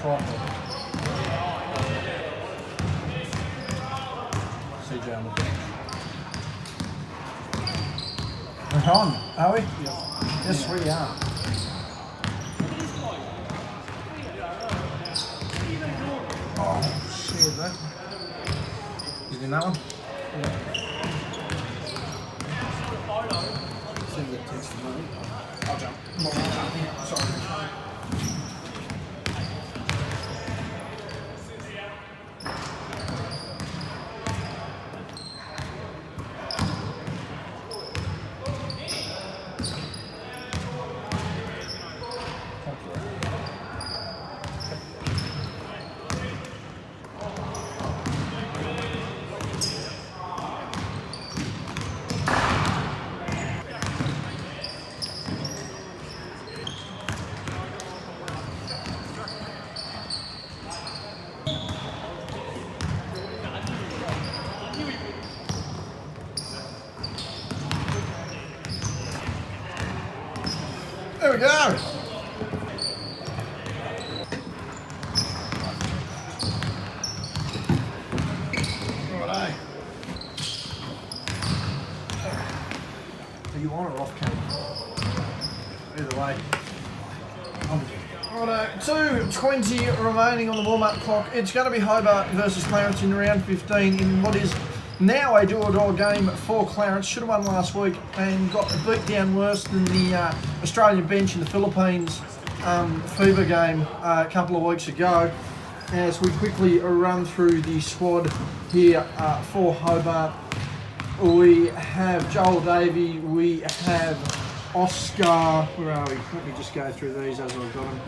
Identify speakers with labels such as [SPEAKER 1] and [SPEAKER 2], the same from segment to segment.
[SPEAKER 1] tripod. CJ on the bench. We're on, are we? Yes, we are. Oh, shit, that. Is it in that one? Yeah. Send the text to me. I'll jump. Sorry. There we go. Righto. Are you on or off camera? Either way. Righto, 2:20 remaining on the warm-up clock. It's going to be Hobart versus Clarence in round 15 in what is now a do-or-die game for Clarence. Should have won last week and got beat down worse than the Australian bench in the Philippines FIBA game a couple of weeks ago. As we quickly run through the squad here for Hobart, we have Joel Davey, we have Oscar, where are we? Let me just go through these as I've got them.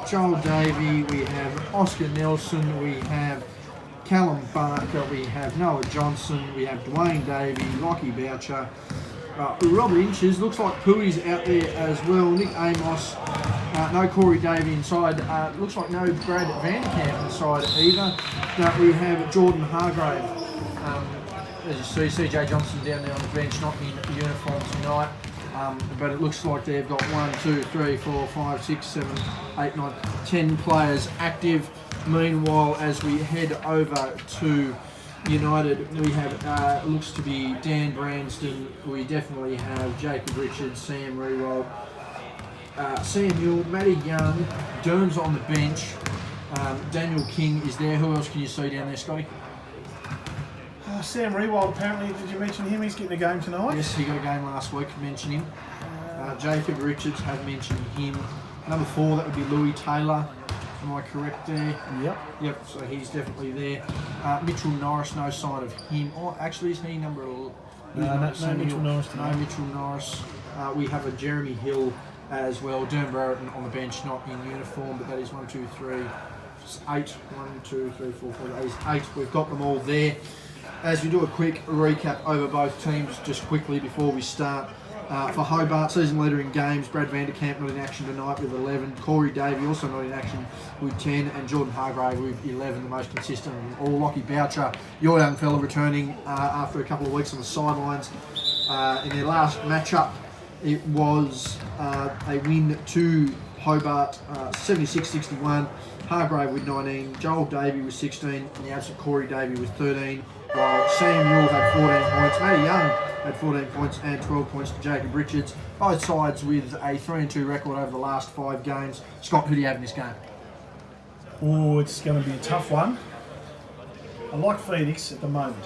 [SPEAKER 1] Joel Davey, we have Oscar Nelson, we have Callum Barker, we have Noah Johnson, we have Dwayne Davey, Lockie Boucher, Robert Inches, looks like Pooey's out there as well, Nick Amos, no Corey Davey inside, looks like no Brad Vanderkamp inside either. We have Jordan Hargrave, as you see, CJ Johnson down there on the bench, not in uniform tonight. But it looks like they've got 1, 2, 3, 4, 5, 6, 7, 8, 9, 10 players active. Meanwhile, as we head over to United, we have, looks to be Dan Branston, we definitely have Jacob Richards, Sam Rewald, Samuel, Matty Young, Derms on the bench, Daniel King is there. Who else can you see down there, Scotty?
[SPEAKER 2] Sam Rewald, apparently, did you mention him? He's getting a game tonight.
[SPEAKER 1] Yes, he got a game last week, mention him. Jacob Richards, have mentioned him. Number 4, that would be Louis Taylor. Am I correct there? Yep, so he's definitely there. Mitchell Norris, no sign of him. Oh, actually, is he number 11?
[SPEAKER 2] No, Mitchell Norris tonight.
[SPEAKER 1] No, Mitchell Norris. We have a Jeremy Hill as well. Dern Brereton on the bench, not in uniform, but that is 1, 2, 3, 8. 1, 2, 3, 4, 5, that is 8. We've got them all there. As we do a quick recap over both teams, just quickly before we start. For Hobart, season leader in games, Brad Vanderkamp not in action tonight with 11. Corey Davey also not in action with 10. And Jordan Hargrave with 11, the most consistent of them all. Lockie Boucher, your young fella, returning after a couple of weeks on the sidelines. In their last matchup, it was a win to Hobart, 76-61. Hargrave with 19, Joel Davey with 16, and the absent Corey Davey with 13. While Sam Newell had 14 points, Matty Young had 14 points and 12 points to Jacob Richards. Both sides with a 3-2 record over the last 5 games. Scott, who do you have in this game?
[SPEAKER 2] Oh, it's going to be a tough one. I like Phoenix at the moment.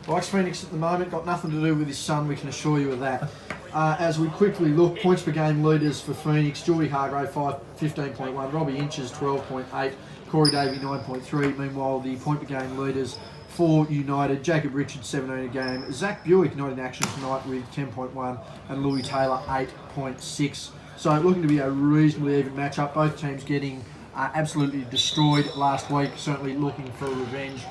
[SPEAKER 1] Likes Phoenix at the moment, got nothing to do with his son, we can assure you of that. As we quickly look, points per game leaders for Phoenix, Geordie Hargrave 15.1, Robbie Inches 12.8, Corey Davey 9.3. Meanwhile, the point per game leaders for United, Jacob Richards 17 a game, Zach Buick not in action tonight with 10.1, and Louis Taylor 8.6. So looking to be a reasonably even matchup. Both teams getting absolutely destroyed last week, certainly looking for revenge.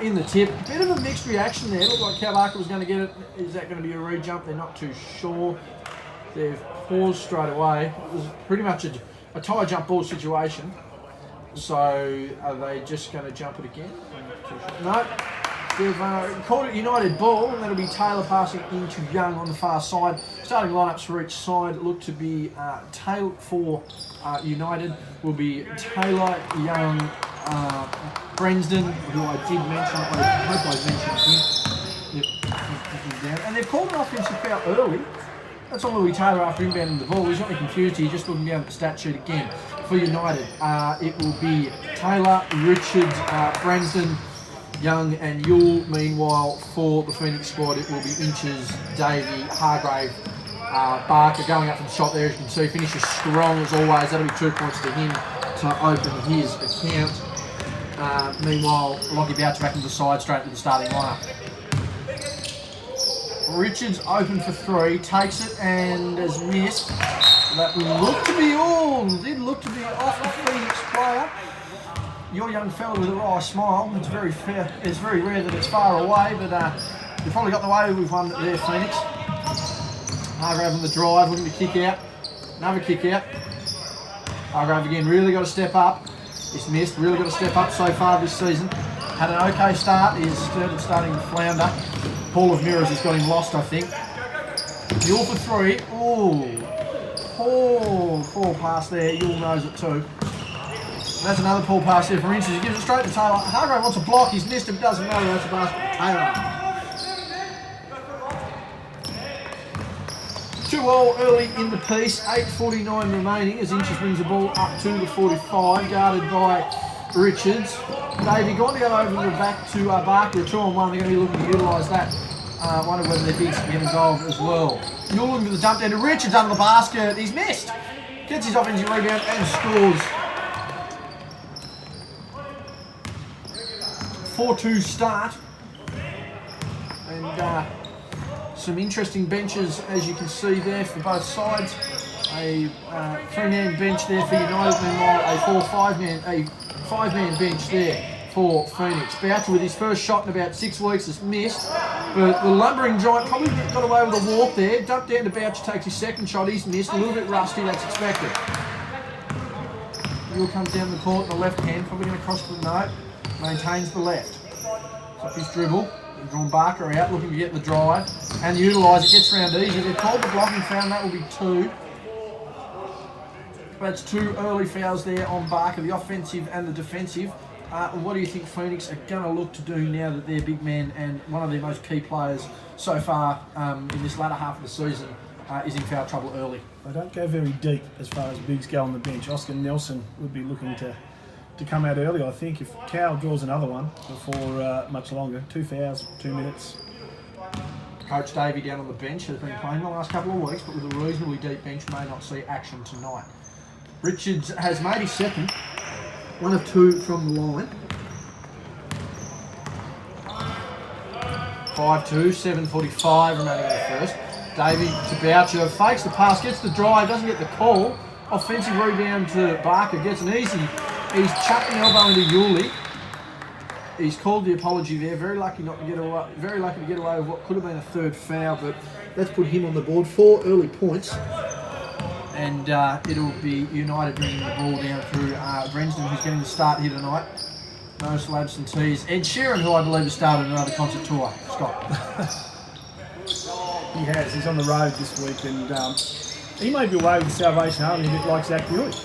[SPEAKER 1] In the tip, bit of a mixed reaction there. Looked like Cal Barker was going to get it. Is that going to be a re-jump? They're not too sure. They've paused straight away. It was pretty much a tie jump ball situation. So are they just going to jump it again? No. They've called it United ball, and that'll be Taylor passing into Young on the far side. Starting lineups for each side look to be Taylor for United will be Taylor, Young, Brensden, who I did mention. I hope I mentioned him. Yep, and they've called an offensive foul early. That's on Louis Taylor after inbounding the ball. He's not confused here, just looking down at the stat sheet again. For United, it will be Taylor, Richards, Brensden, Young and Yule. Meanwhile, for the Phoenix squad, it will be Inches, Davey, Hargrave, Barker going up for the shot there. As you can see, finishes strong as always. That'll be 2 points to him to open his account. Meanwhile, Lockie Boucher back into the side, straight to the starting lineup. Richards open for 3, takes it and has missed. That looked to be all, did look to be off the Phoenix player. Your young fella with a wry smile. It's very fair. It's very rare that it's far away, but you've probably got the way with one there, Phoenix. Hargrave on the drive, looking to kick out. Another kick out. Hargrave again, really got to step up. It's missed, really got to step up so far this season. Had an okay start, he's starting to flounder. Paul of Mirrors has got him lost, I think. Yule for 3. Ooh. Poor pass there. Yule knows it too. That's another poor pass there for Inches. He gives it straight to Taylor. Hargrave wants a block. He's missed him. Doesn't matter. That's a basket. Taylor. 2-all early in the piece. 8:49 remaining as Inches brings the ball up to the 45. Guarded by Richards. Davey going to go over the back to Barker. A 2-on-1. They're going to be looking to utilise that. Wonder whether their bigs can get involved as well. You're looking for the dump down to Richards under the basket. He's missed. Gets his offensive rebound and scores. 4-2 start. And some interesting benches, as you can see there, for both sides. A 3-man bench there for United, meanwhile a 5-man bench there for Phoenix. Boucher with his first shot in about 6 weeks has missed, but the lumbering giant probably got away with a walk there. Dumped down to Boucher, takes his second shot. He's missed, a little bit rusty, that's expected. Yule comes down the court, the left hand, probably going to cross to the note. Maintains the left. Up his dribble. Drawn Barker out, looking to get the drive and utilise it. Gets round easy. They've called the blocking foul, and that will be 2. That's 2 early fouls there on Barker, the offensive and the defensive. What do you think Phoenix are going to look to do now that their big man and one of their most key players so far in this latter half of the season is in foul trouble early?
[SPEAKER 2] They don't go very deep as far as bigs go on the bench. Oscar Nelson would be looking to come out early, I think, if Cowell draws another one before much longer. 2 fouls, 2 minutes.
[SPEAKER 1] Coach Davey down on the bench has been playing the last couple of weeks, but with a reasonably deep bench may not see action tonight. Richards has made his second. 1 of 2 from the line. 5-2, 7:45 remaining in the first. Davey to Boucher, fakes the pass, gets the drive, doesn't get the call. Offensive rebound to Barker, gets an easy. He's chucked an elbow into Yuli. He's called the apology there. Very lucky not to get away. Very lucky to get away with what could have been a 3rd foul, but that's put him on the board. 4 early points. And it'll be United bringing the ball down through Brensden, who's getting the start here tonight. No absentees. Ed Sheeran, who I believe has started another concert tour. Scott.
[SPEAKER 2] He has. He's on the road this week, and he may be away with Salvation Army a bit like Zach Buick.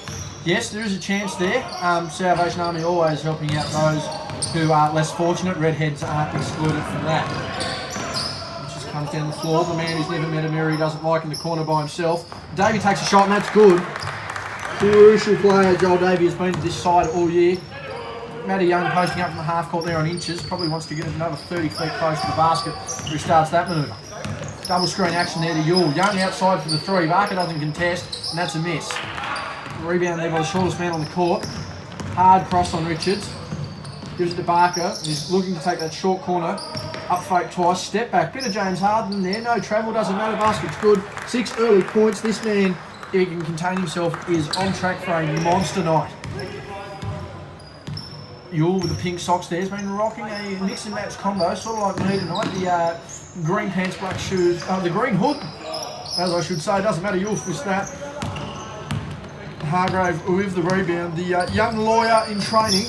[SPEAKER 1] Yes, there is a chance there. Salvation Army always helping out those who are less fortunate. Redheads aren't excluded from that. It just comes down the floor. The man who's never met a mirror he doesn't like in the corner by himself. Davey takes a shot, and that's good. Crucial player Joel Davey has been to this side all year. Matty Young posting up from the half court there on Inches. Probably wants to get another 30 feet close to the basket. Who starts that manoeuvre? Double screen action there to Yule. Young outside for the 3. Barker doesn't contest, and that's a miss. Rebound there by the shortest man on the court. Hard cross on Richards. Gives it to Barker. He's looking to take that short corner. Up fake twice. Step back. Bit of James Harden there. No travel. Doesn't matter. Basket's good. 6 early points. This man, if he can contain himself, is on track for a monster night. Yule with the pink socks there has been rocking a mix and match combo, sort of like me tonight. The green pants, black shoes, the green hood, as I should say. Doesn't matter. Yule's missed that. Hargrave with the rebound. The young lawyer in training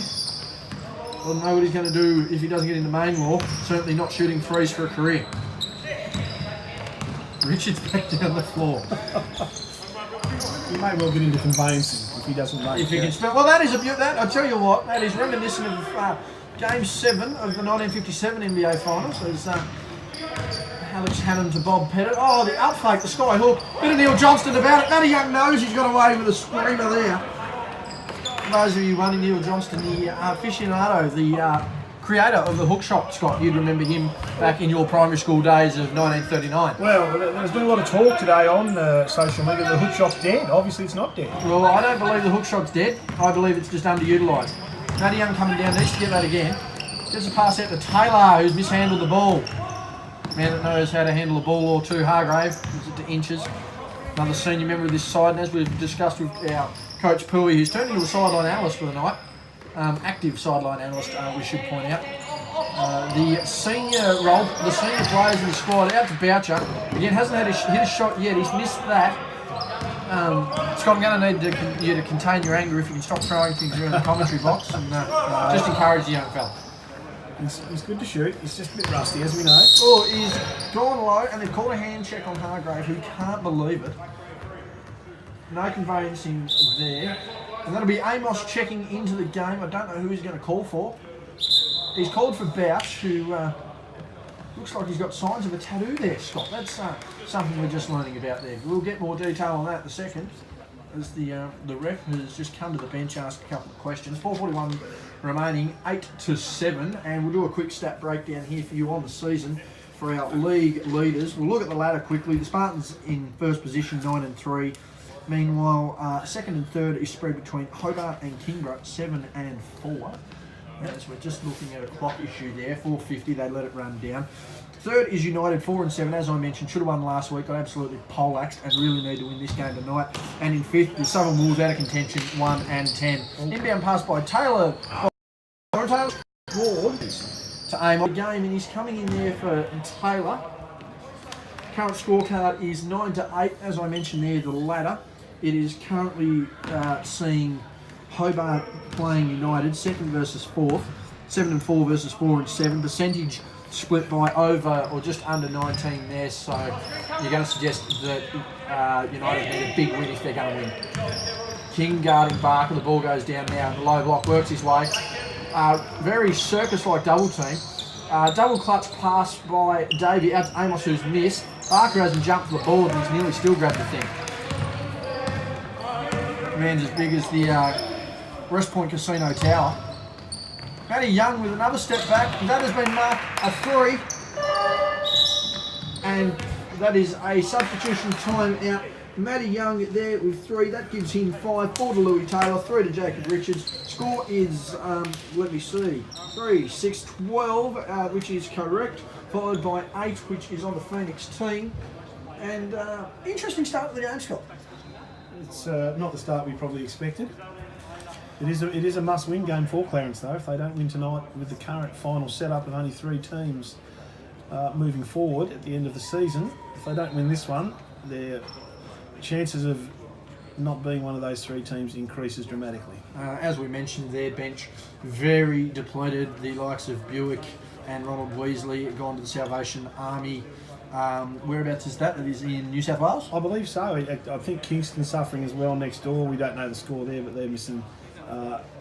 [SPEAKER 1] Doesn't know what he's going to do if he doesn't get into main law. Certainly not shooting threes for a career. Richard's back down the floor.
[SPEAKER 2] He may well get into conveyancing if he doesn't make
[SPEAKER 1] If he can spell. Well, that is I'll tell you what, that is reminiscent of Game 7 of the 1957 NBA Finals. There's Alex Hannon to Bob Pettit. Oh, the up fake, the sky hook. Bit of Neil Johnston about it. Matty Young knows he's got away with a screamer there. For those of you wondering, Neil Johnston, the aficionado, the creator of the hook shot, Scott, you'd remember him back in your primary school days of 1939.
[SPEAKER 2] Well, there's been a lot of talk today on social media that the hook shot's dead. Obviously, it's not dead.
[SPEAKER 1] Well, I don't believe the hook shot's dead. I believe it's just underutilised. Matty Young coming down, needs to get that again. Gets a pass out to Taylor, who's mishandled the ball. Man that knows how to handle a ball or two, Hargrave, gives it to Inches. Another senior member of this side, and as we've discussed with our coach Pooey, who's turned into a sideline analyst for the night. Active sideline analyst, we should point out. The senior players in the squad out to Boucher. Again, hasn't had hit a shot yet. He's missed that. Scott, I'm going to need you to contain your anger if you can stop throwing things around the commentary box and just encourage the young fella.
[SPEAKER 2] He's good to shoot. He's just a bit rusty, as we know.
[SPEAKER 1] Oh, he's gone low, and they've called a hand check on Hargrave, who can't believe it. No conveyancing there. And that'll be Amos checking into the game. I don't know who he's going to call for. He's called for Bouch, who looks like he's got signs of a tattoo there, Scott. That's something we're just learning about there. We'll get more detail on that in a second, as the ref has just come to the bench, asked a couple of questions. 4:41 remaining, 8-7, and we'll do a quick stat breakdown here for you on the season for our league leaders. We'll look at the ladder quickly. The Spartans in first position, 9-3. Meanwhile, second and third is spread between Hobart and Kingborough, 7-4. As we're just looking at a clock issue there, 4:50, they let it run down. Third is United, 4-7, as I mentioned, should have won last week, got absolutely poleaxed and really need to win this game tonight. And in fifth, the Southern Wolves out of contention, 1-10. Inbound pass by Taylor. Taylor Ward to aim on the game, and he's coming in there for Taylor. Current scorecard is 9-8, as I mentioned there, the ladder. It is currently seeing Hobart playing United, second versus fourth, 7-4 versus 4-7. Percentage split by over or just under 19 there, so you're going to suggest that United need a big win if they're going to win. King guarding Barker, the ball goes down now, and the low block works his way. Very circus-like double team. Double clutch pass by Davey out to Amos, who's missed. Barker hasn't jumped for the ball, and he's nearly still grabbed the thing. Man's as big as the West Point Casino Tower. Matty Young with another step back. That has been marked a 3. And that is a substitution time out. Matty Young there with 3. That gives him 5. 4 to Louis Taylor, 3 to Jacob Richards. Score is, let me see, 3, 6, 12, which is correct. Followed by 8, which is on the Phoenix team. And interesting start to the game, Scott.
[SPEAKER 2] It's not the start we probably expected. It is a must-win game for Clarence, though. If they don't win tonight with the current final setup of only 3 teams moving forward at the end of the season, if they don't win this one, their chances of not being one of those 3 teams increases dramatically.
[SPEAKER 1] As we mentioned, their bench very depleted. The likes of Buick and Ronald Weasley have gone to the Salvation Army. Whereabouts is that? That is in New South Wales?
[SPEAKER 2] I believe so. I think Kingston's suffering as well next door. We don't know the score there, but they're missing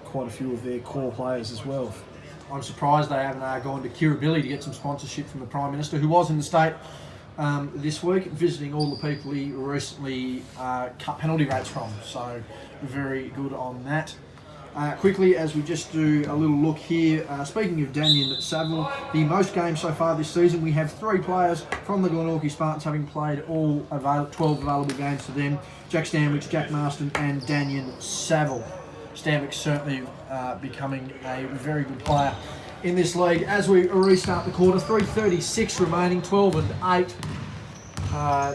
[SPEAKER 2] quite a few of their core players as well.
[SPEAKER 1] I'm surprised they haven't gone to Kirribilli to get some sponsorship from the Prime Minister, who was in the state this week, visiting all the people he recently cut penalty rates from. So very good on that. Quickly, as we just do a little look here, speaking of Daniel Saville, the most games so far this season, we have 3 players from the Glenorchy Spartans having played all 12 available games for them. Jack Stanwich, Jack Marston and Daniel Saville. Stanwich certainly becoming a very good player in this league. As we restart the quarter, 3:36 remaining, 12-8.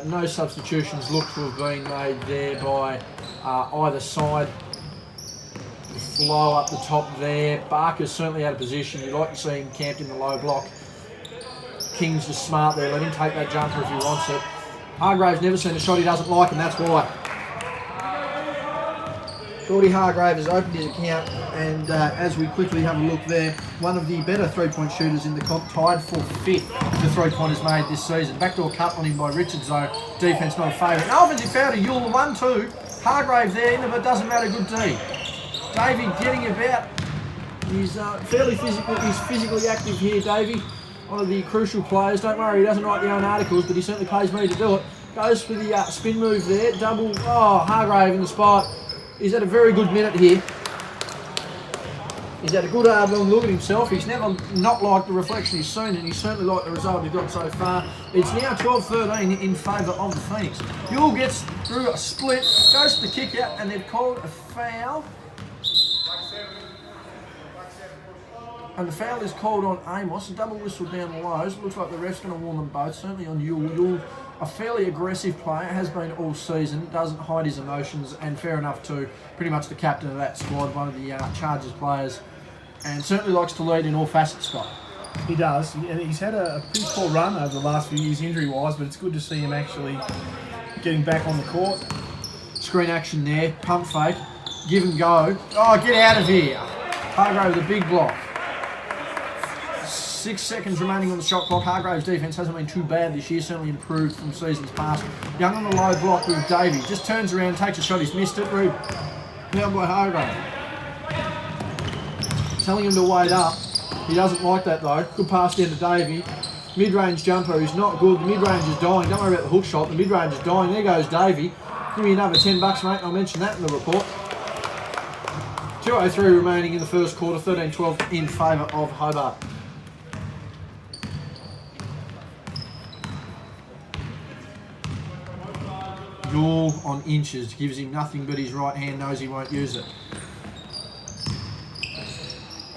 [SPEAKER 1] No substitutions look to have been made there by either side. The flow up the top there. Barker's certainly out of position. You'd like to see him camped in the low block. King's just smart there. Let him take that jumper if he wants it. Hargrave's never seen a shot he doesn't like, and that's why. Geordie Hargrave has opened his account, and as we quickly have a look there, one of the better three-point shooters in the comp, tied for 5th for three-pointers made this season. Backdoor cut on him by Richards, though. Defence not a favourite. No offensive foul to Yule, 1-2. Hargrave there, but it doesn't matter, good D. Davey getting about. He's fairly physical. He's physically active here, Davey. One of the crucial players. Don't worry, he doesn't write the own articles, but he certainly pays me to do it. Goes for the spin move there. Double. Oh, Hargrave in the spot. He's had a very good minute here. He's had a good hard long look at himself. He's never not liked the reflection he's seen, and he's certainly liked the result he's got so far. It's now 12-13 in favour of the Phoenix. Yule gets through a split, goes for the kick out, and they've called a foul. And the foul is called on Amos. A double whistle down the lows. Looks like the ref's going to warn them both, certainly on Yule. Yule, a fairly aggressive player, has been all season, doesn't hide his emotions, and fair enough too. Pretty much the captain of that squad, one of the Chargers players, and certainly likes to lead in all facets, Scott.
[SPEAKER 2] He does, and he's had a pretty poor run over the last few years injury-wise, but it's good to see him actually getting back on the court.
[SPEAKER 1] Screen action there, pump fake, give and go. Oh, get out of here. Hargrave with a big block. 6 seconds remaining on the shot clock. Hargrave's defence hasn't been too bad this year, certainly improved from seasons past. Young on the low block with Davey. Just turns around, takes a shot, he's missed it. Down by Hargrave. Telling him to wait up. He doesn't like that though. Good pass down to Davey. Mid-range jumper who's not good. The mid-range is dying. Don't worry about the hook shot. The mid-range is dying. There goes Davey. Give me another $10, mate. I'll mention that in the report. 2:03 remaining in the first quarter. 13-12 in favour of Hobart. Yule on inches, gives him nothing but his right hand, knows he won't use it.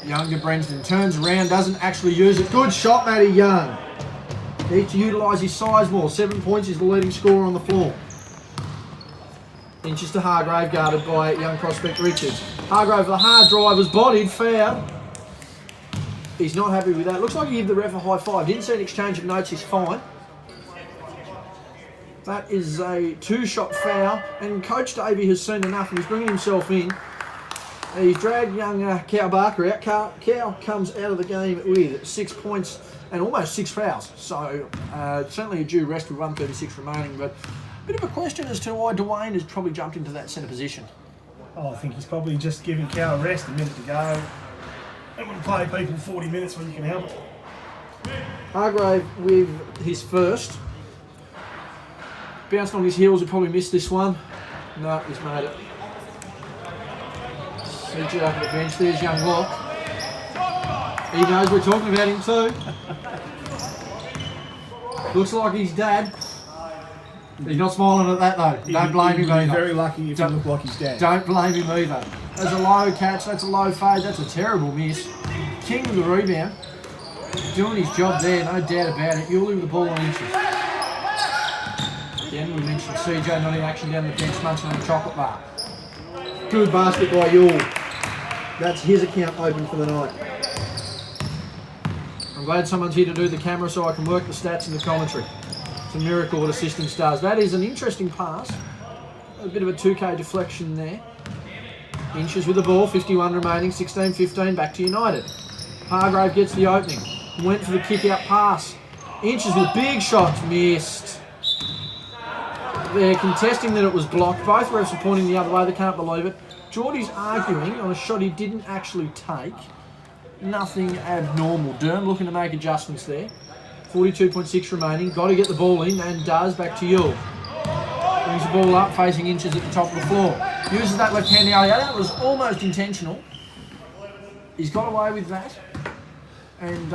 [SPEAKER 1] Young to Brensden, turns around, doesn't actually use it. Good shot, Matty Young. Needs to utilise his size more. 7 points, he's the leading scorer on the floor. Inches to Hargrave, guarded by young prospect Richards. Hargrave, the hard drive, was bodied, foul. He's not happy with that. Looks like he gave the ref a high five. Didn't see an exchange of notes, he's fine. That is a 2-shot foul, and Coach Davey has seen enough, and he's bringing himself in. He's dragged young Cow Barker out. Cow comes out of the game with 6 points and almost 6 fouls. So certainly a due rest with 1:36 remaining, but a bit of a question as to why Dwayne has probably jumped into that centre position.
[SPEAKER 2] Oh, I think he's probably just giving Cow a rest, a minute to go. Don't want to play people 40 minutes when you can help it.
[SPEAKER 1] Hargrave with his first. Bounced on his heels, he probably missed this one. No, he's made it. CG up at the bench, there's young Locke. He knows we're talking about him too. Looks like his dad. He's not smiling at that though. Don't blame him either.
[SPEAKER 2] Very lucky if he looked like his dad.
[SPEAKER 1] Don't blame him either. That's a low catch, that's a low fade, that's a terrible miss. King with the rebound. Doing his job there, no doubt about it. Yule with the ball on inches. Again, we mentioned CJ not in action down the bench, munching on the chocolate bar. Good basket by Yule. That's his account open for the night. I'm glad someone's here to do the camera so I can work the stats in the commentary. It's a miracle what assistance does. That is an interesting pass. A bit of a 2K deflection there. Inches with the ball, 51 remaining, 16-15, back to United. Hargrave gets the opening. Went for the kick-out pass. Inches with big shots, missed. They're contesting that it was blocked. Both refs are pointing the other way. They can't believe it. Geordie's arguing on a shot he didn't actually take. Nothing abnormal. Durham looking to make adjustments there. 42.6 remaining. Got to get the ball in, and does. Back to Yule. Brings the ball up, facing Inches at the top of the floor. Uses that left hand alley. That was almost intentional. He's got away with that. And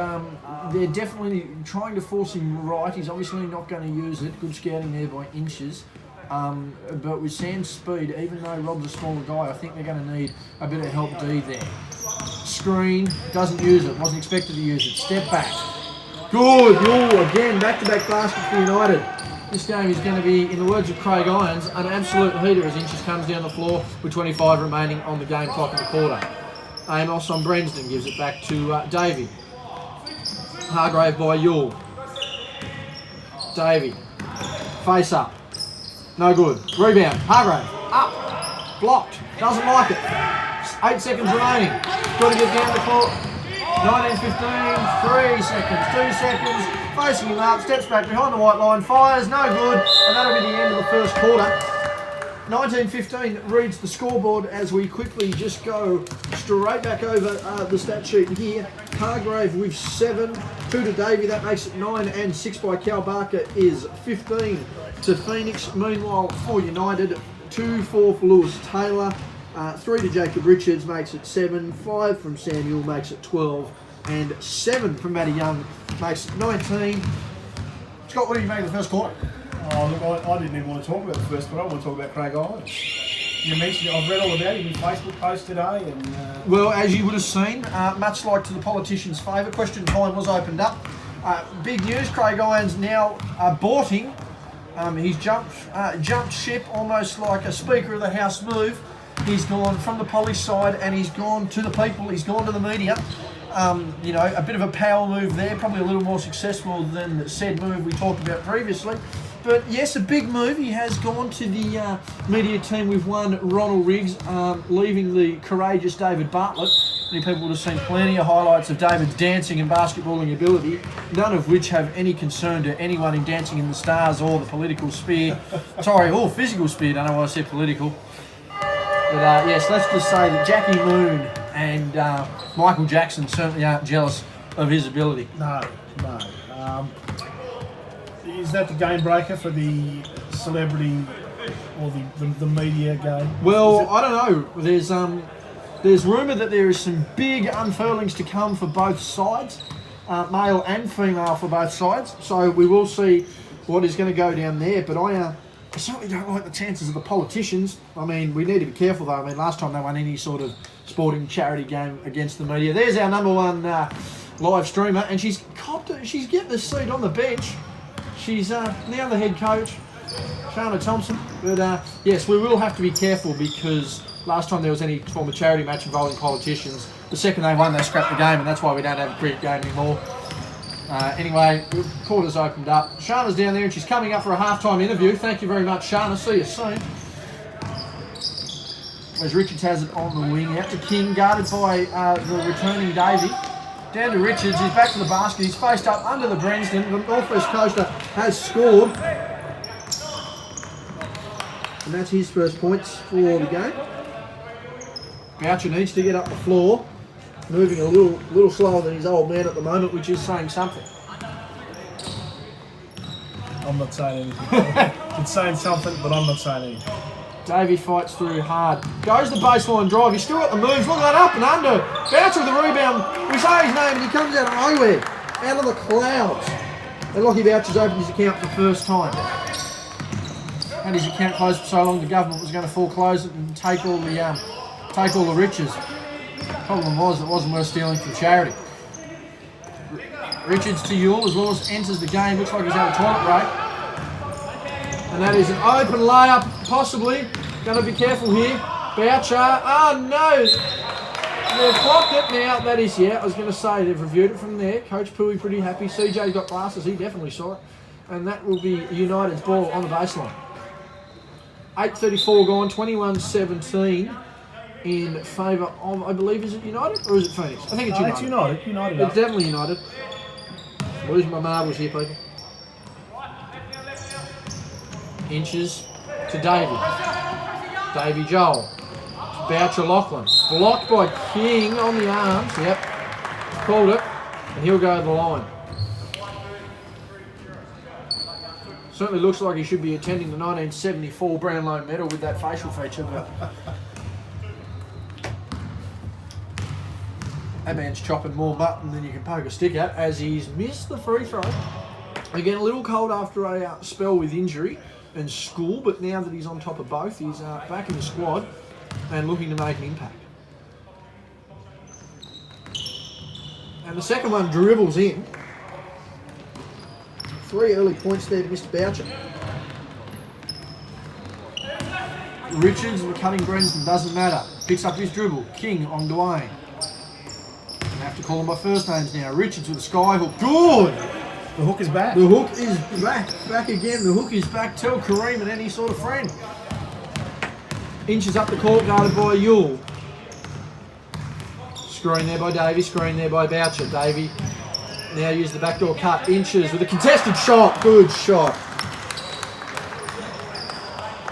[SPEAKER 1] they're definitely trying to force him right. He's obviously not going to use it. Good scouting there by Inches. But with Sam's speed, even though Rob's a smaller guy, I think they're going to need a bit of help D there. Screen, doesn't use it. Wasn't expected to use it. Step back. Good. Yule again. Back-to-back basket for United. This game is going to be, in the words of Craig Irons, an absolute heater as Inches comes down the floor with 25 remaining on the game clock in the quarter. Amos on Brensden gives it back to Davey. Hargrave by Yule. Davey. Face up. No good. Rebound. Hargrave. Up. Blocked. Doesn't like it. 8 seconds remaining. Got to get down the court. 19, 15, 3 seconds, 2 seconds. Facing him up, steps back behind the white line, fires, no good, and that'll be the end of the first quarter. 19-15 reads the scoreboard as we quickly just go straight back over the stat sheet here. Hargrave with 7, 2 to Davey, that makes it 9, and 6 by Cal Barker is 15 to Phoenix. Meanwhile, for United, 2 4 for Lewis Taylor, 3 to Jacob Richards makes it 7, 5 from Samuel makes it 12, and 7 from Matty Young makes it 19. Scott, what do you make of the first quarter?
[SPEAKER 2] Oh, look, I didn't even want to talk about the first quarter. I want to talk about Craig Irons. You mentioned it. I've read all about him in Facebook post today. And
[SPEAKER 1] well, as you would have seen, much like to the politicians' favour, question time was opened up. Big news, Craig Irons now aborting. He's jumped ship almost like a Speaker of the House move. He's gone from the police side and he's gone to the people, he's gone to the media. You know, a bit of a power move there, probably a little more successful than the said move we talked about previously. But yes, a big move. He has gone to the media team with one Ronald Riggs, leaving the courageous David Bartlett. Many people would have seen plenty of highlights of David's dancing and basketballing ability, none of which have any concern to anyone in Dancing in the Stars or the political sphere. Sorry, or physical sphere, don't know why I said political. But yes, let's just say that Jackie Moon and Michael Jackson certainly aren't jealous of his ability.
[SPEAKER 2] No. Is that the game breaker for the celebrity or the media game?
[SPEAKER 1] Well, I don't know. There's rumour that there is some big unfurlings to come for both sides, male and female for both sides. So we will see what is going to go down there. But I certainly don't like the chances of the politicians. I mean, we need to be careful though. I mean, last time they won any sort of sporting charity game against the media. There's our number one live streamer, and she's getting a seat on the bench. She's now the head coach, Shana Thompson. But yes, we will have to be careful because last time there was any form of charity match involving politicians, the second they won, they scrapped the game, and that's why we don't have a cricket game anymore. Anyway, quarters opened up. Shana's down there and she's coming up for a halftime interview. Thank you very much, Shana. See you soon. As Richards has it on the wing, out to King, guarded by the returning Davey. Down to Richards, he's back to the basket, he's faced up under the Brenston. The Northwest Coaster has scored. And that's his first points for the game. Boucher needs to get up the floor. Moving a little slower than his old man at the moment, which is saying something.
[SPEAKER 2] I'm not saying anything. It's saying something, but I'm not saying anything.
[SPEAKER 1] Davey fights through hard. Goes the baseline drive. He's still got the moves. Look at that, up and under. Boucher with the rebound. We say his name and he comes out of nowhere. Out of the clouds. And Lockie Boucher's opened his account for the first time. Had his account closed for so long the government was going to foreclose it and take all the riches. Problem was, it wasn't worth stealing from charity. Richards to Yule as well as enters the game. Looks like he's had a toilet break. And that is an open layup, possibly. Going to be careful here. Boucher. Oh no! They've clocked it now. That is, yeah, I was going to say they've reviewed it from there. Coach Pooey pretty happy. CJ's got glasses. He definitely saw it. And that will be United's ball on the baseline. 8:34 gone. 21-17. In favour of, I believe, is it United or is it Phoenix? I think it's United.
[SPEAKER 2] It's United. United.
[SPEAKER 1] It's definitely United. Losing my marbles here, people. Inches to Davey. Davey Joel. To Boucher Lachlan. Blocked by King on the arms. Yep. Called it. And he'll go to the line. Certainly looks like he should be attending the 1974 Brownlow medal with that facial feature, but that man's chopping more mutton than you can poke a stick at as he's missed the free throw. Again, a little cold after a spell with injury and school, but now that he's on top of both, he's back in the squad and looking to make an impact. And the second one dribbles in. 3 early points there to Mr. Boucher. Richards and the cutting Brenston, doesn't matter. Picks up his dribble. King on Dwayne. I have to call them by first names now. Richards with a sky hook. Good!
[SPEAKER 2] The hook is back.
[SPEAKER 1] The hook is back. Back again. The hook is back. Tell Kareem and any sort of friend. Inches up the court, guarded by Yule. Screen there by Davey, screen there by Boucher. Davey now use the backdoor cut. Inches with a contested shot. Good shot.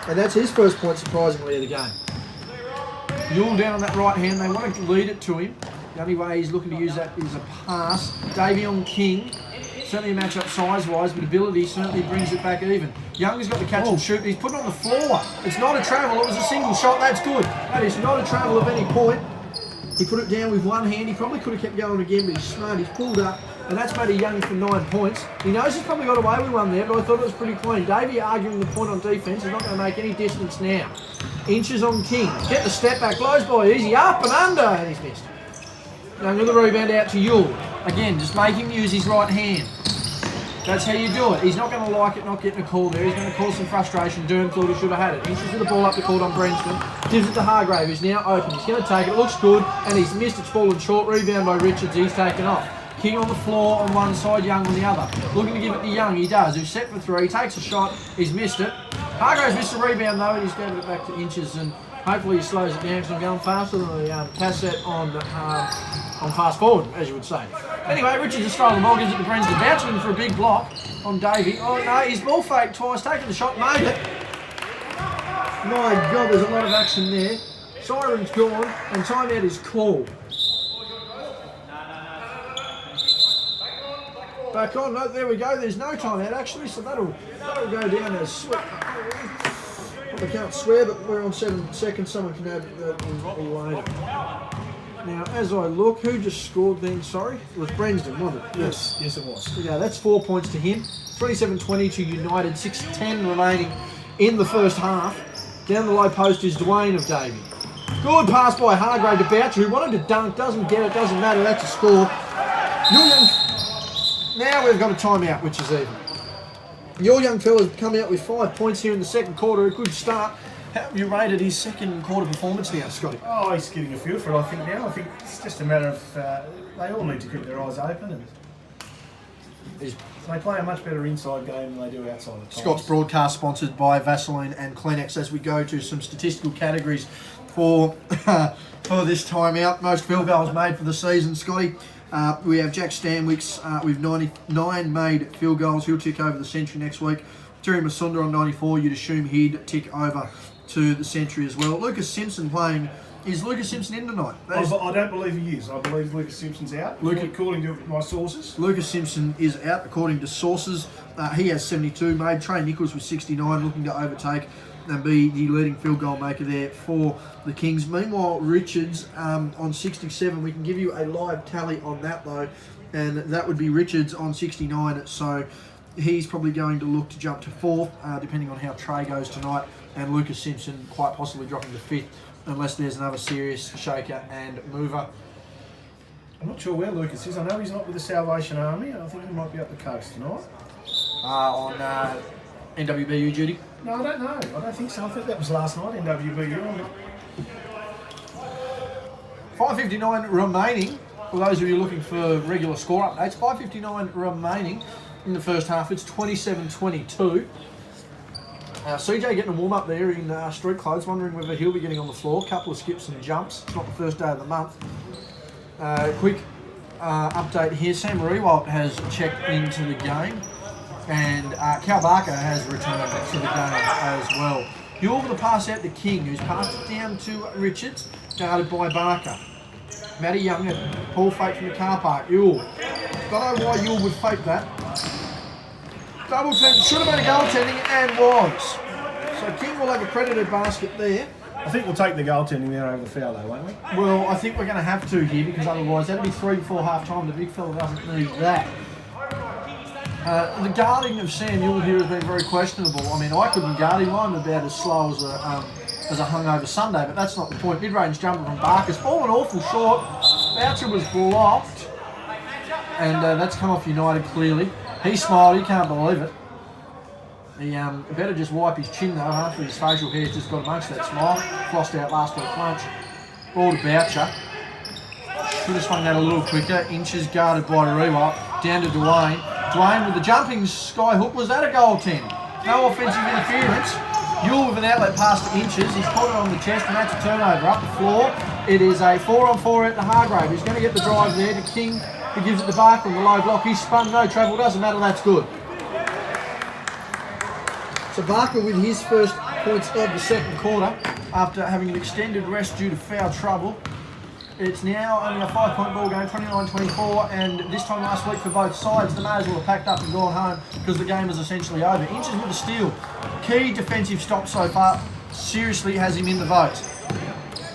[SPEAKER 1] And that's his first point, surprisingly, of the game. Yule down on that right hand. They want to lead it to him. The only way he's looking to use that is a pass. Davey on King. Certainly a match-up size-wise, but ability certainly brings it back even. Young has got the catch and shoot. He's put it on the floor. It's not a travel. It was a single shot. That's good. That is not a travel of any point. He put it down with one hand. He probably could have kept going again, but he's smart. He's pulled up, and that's made a Young for 9 points. He knows he's probably got away with one there, but I thought it was pretty clean. Davey arguing the point on defence. He's not going to make any distance now. Inches on King. Get the step back. Blows by easy. Up and under. And he's missed. Young with the rebound out to Yule. Again, just make him use his right hand. That's how you do it. He's not going to like it not getting a call there. He's going to cause some frustration. Durham thought he should have had it. Inches with the ball up the court on Brenston. Gives it to Hargrave, who's now open. He's going to take it. It looks good, and he's missed. It's fallen short. Rebound by Richards. He's taken off. King on the floor on one side, Young on the other. Looking to give it to Young. He does. He's set for three. Takes a shot. He's missed it. Hargrave's missed the rebound, though, and he's given it back to Inches. And hopefully he slows it down because I'm going faster than the cassette on fast forward, as you would say. Anyway, Richards has stolen the ball, gives it to Brenston. Bouncing in for a big block on Davey. Oh no, he's ball faked twice, taking the shot, made it. My God, there's a lot of action there. Siren's gone, and timeout is called. Back on, no, there we go. There's no timeout actually, so that'll go down as sweat. I can't swear, but we're on 7 seconds. Someone can add that later. Now, as I look, who just scored then? Sorry, it was Brenston, wasn't it?
[SPEAKER 2] Yes, it was.
[SPEAKER 1] Yeah, that's 4 points to him. 27-20 to United. 6:10 remaining in the first half. Down the low post is Dwayne of Davey. Good pass by Hargrave to Boucher, who wanted to dunk. Doesn't get it. Doesn't matter. That's a score. Now we've got a timeout, which is even. Your young fella's come out with 5 points here in the second quarter. A good start. How have you rated his second quarter performance now, Scotty?
[SPEAKER 2] Oh, he's getting a feel for it, I think, now. I think it's just a matter of they all need to keep their eyes open. And they play a much better inside game than they do outside of time.
[SPEAKER 1] Scott's broadcast sponsored by Vaseline and Kleenex as we go to some statistical categories for this timeout. Most field goals made for the season, Scotty. We have Jack Stanwicks with 99 made field goals. He'll tick over the century next week. Terry Masunda on 94. You'd assume he'd tick over to the century as well. Lucas Simpson playing. Is Lucas Simpson in tonight?
[SPEAKER 2] I don't believe he is. I believe Lucas Simpson's out, according to my sources.
[SPEAKER 1] Lucas Simpson is out, according to sources. He has 72 made. Trey Nichols with 69, looking to overtake and be the leading field goal maker there for the Kings. Meanwhile, Richards on 67. We can give you a live tally on that, though, and that would be Richards on 69. So he's probably going to look to jump to fourth, depending on how Trey goes tonight, and Lucas Simpson quite possibly dropping to fifth, unless there's another serious shaker and mover.
[SPEAKER 2] I'm not sure where Lucas is. I know he's not with the Salvation Army. I think he might be up the coast tonight.
[SPEAKER 1] On NWBU duty?
[SPEAKER 2] No, I don't know. I don't think so. I think that was last night, NWBU.
[SPEAKER 1] 5:59 remaining. For those of you looking for regular score updates, 5:59 remaining in the first half. It's 27-22. CJ getting a warm-up there in street clothes, wondering whether he'll be getting on the floor. A couple of skips and jumps. It's not the first day of the month. Quick update here. Sam Rewalt has checked into the game, and Cal Barker has returned to the game as well. You're over the pass out to King, who's passed it down to Richards, guarded by Barker. Matty Young and Paul fake from the car park. Yule. Don't know why Yule would fake that. Double team, should have been a goaltending and was. So King will have a credited basket there.
[SPEAKER 2] I think we'll take the goaltending there over the foul though, won't we?
[SPEAKER 1] Well, I think we're going to have to here, because otherwise that'll be 3 before half time. The big fella doesn't need that. The guarding of Sam Yule here has been very questionable. I mean, I couldn't guard him. I'm about as slow as a hungover Sunday, but that's not the point. Mid-range jumper from Barker's fallen awful short. Boucher was blocked, and that's come off United clearly. He smiled, he can't believe it. He better just wipe his chin though, after his facial hair's just got amongst that smile. Flossed out last week's lunch. Ball to Boucher. Should have swung that a little quicker. Inches guarded by Rewalt. Down to Dwayne. Dwayne with the jumping sky hook. Was that a goaltend? No offensive interference. Yule with an outlet pass to Inches. He's put it on the chest, and that's a turnover. Up the floor, it is a 4-on-4 out to Hargrave. He's going to get the drive there to King, who gives it to Barker on the low block. He's spun, no travel, doesn't matter, that's good. So Barker with his first points of the second quarter after having an extended rest due to foul trouble. It's now only a 5-point ball game, 29-24, and this time last week for both sides, they may as well have packed up and gone home because the game is essentially over. Inches with a steal. Key defensive stop so far, seriously has him in the votes.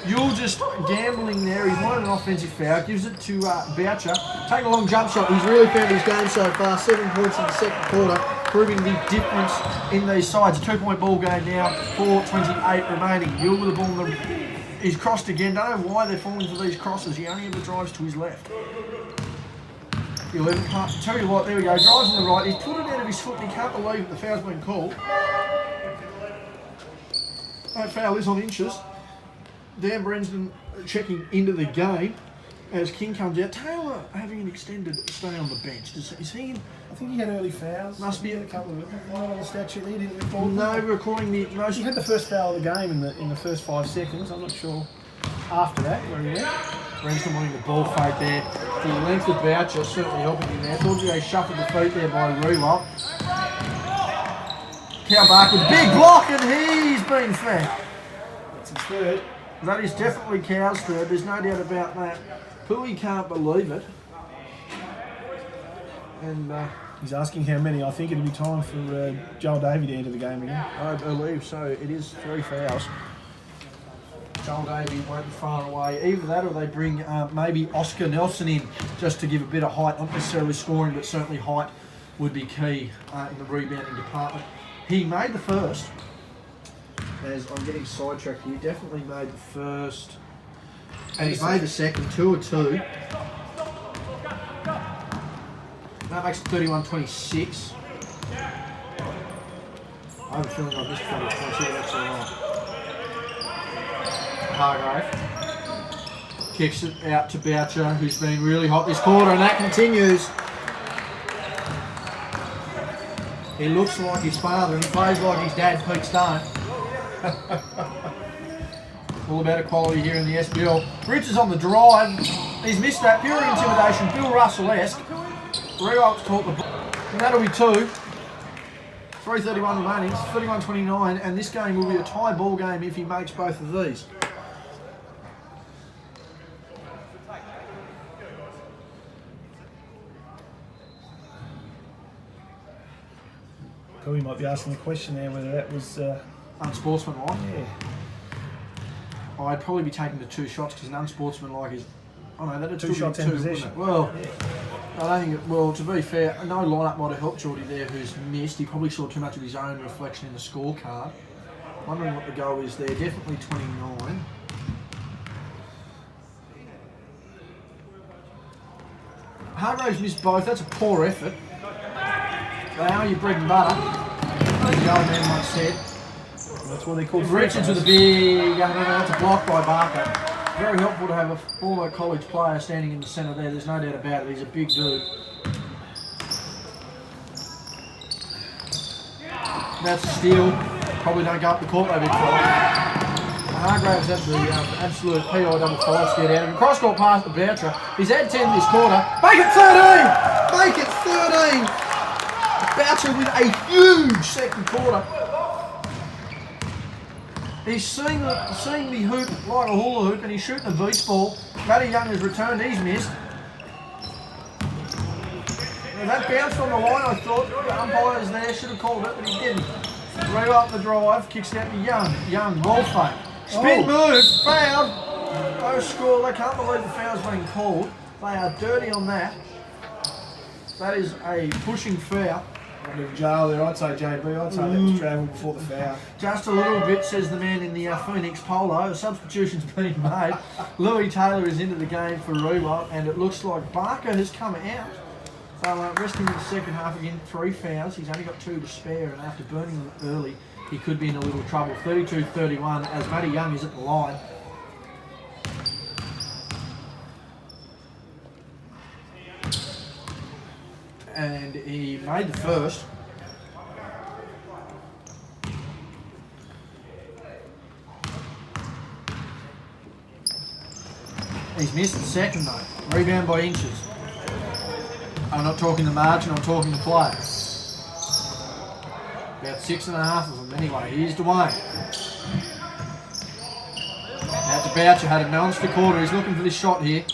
[SPEAKER 1] Yule just gambling there. He's wanted an offensive foul, gives it to Boucher. Taking a long jump shot. He's really found his game so far. 7 points in the second quarter, proving the difference in these sides. A 2-point ball game now, 4:28 remaining. Yule with the ball in the... He's crossed again. Don't know why they're falling for these crosses. He only ever drives to his left. 11 can't... Tell you what, there we go. Drives on the right. He's put it out of his foot and he can't believe that the foul's been called. That foul is on Inches. Dan Brensden checking into the game as King comes out. Taylor having an extended stay on the bench. Is he in?
[SPEAKER 2] I think he had early fouls.
[SPEAKER 1] Must be
[SPEAKER 2] a couple of them. One on the statute there, didn't record.
[SPEAKER 1] No, recording the most.
[SPEAKER 2] He had the first foul of the game in the first 5 seconds. I'm not sure after that where he went.
[SPEAKER 1] Brensden wanting the ball fake there. The length of Boucher certainly helping him there. Thought they shuffled the feet there by Rewalt. Cow Barker with a big block and he's been fed.
[SPEAKER 2] That's his third.
[SPEAKER 1] That is definitely Cow's third, there's no doubt about that. Pooey can't believe it. And
[SPEAKER 2] he's asking how many. I think it'll be time for Joel Davey to enter the game again.
[SPEAKER 1] I believe so. It is 3 fouls. Joel Davey won't be far away. Either that or they bring maybe Oscar Nelson in just to give a bit of height, not necessarily scoring, but certainly height would be key in the rebounding department. He made the first. As I'm getting sidetracked here, definitely made the first, and he's made the second, 2 of 2. That makes it 31-26. I have a feeling I missed 20 points here, that's alright. Hargrave kicks it out to Boucher, who's been really hot this quarter, and that continues. He looks like his father, and he plays like his dad, Pete Stone. All about equality here in the SBL. Richards on the drive. He's missed that. Pure intimidation. Bill Russell-esque. Rewalt's caught the ball. And that'll be 2. 3:31 remaining. It's 31-29. And this game will be a tie ball game if he makes both of these.
[SPEAKER 2] Probably might be asking the question there whether that was...
[SPEAKER 1] unsportsmanlike.
[SPEAKER 2] Yeah.
[SPEAKER 1] I'd probably be taking the 2 shots because an unsportsmanlike is... Oh no, that'd
[SPEAKER 2] 2 shots in possession.
[SPEAKER 1] Well,
[SPEAKER 2] yeah.
[SPEAKER 1] I don't think... Well, to be fair, no lineup might have helped Geordie there who's missed. He probably saw too much of his own reflection in the scorecard. Wondering what the goal is there. Definitely 29. Hargrave's missed both. That's a poor effort. They are your bread and butter. As the old man once said.
[SPEAKER 2] That's what they call
[SPEAKER 1] Richards with a big, that's a block by Barker. Very helpful to have a former college player standing in the centre there, there's no doubt about it, he's a big dude. That's a steal, probably don't go up the court though, big fella. Hargraves had the absolute PI double 5 scared out of him. Cross court pass to Boucher, he's had 10 this quarter, make it 13! Make it 13! Boucher with a huge second quarter. He's seeing the hoop like a hula hoop and he's shooting a beach ball. Matty Young has returned, he's missed. And that bounced on the line, I thought. The umpire's there, should have called it, but he didn't. Rewalt the drive, kicks it out to Young. Young, ball fake. Spin move, fouled. No score, they can't believe the foul's being called. They are dirty on that. That is a pushing foul.
[SPEAKER 2] Jail there, I'd say JB. I'd say that was travel before the foul.
[SPEAKER 1] Just a little bit, says the man in the Phoenix polo. A substitution's been made. Louis Taylor is into the game for Rewalt, and it looks like Barker has come out. So resting in the second half again, 3 fouls. He's only got 2 to spare, and after burning them early, he could be in a little trouble. 32-31 as Matty Young is at the line. And he made the first. He's missed the second though. Rebound by inches. I'm not talking the margin, I'm talking the play. About 6.5 of them anyway. Here's Dwayne. Out to Boucher, had a monster quarter. He's looking for this shot here.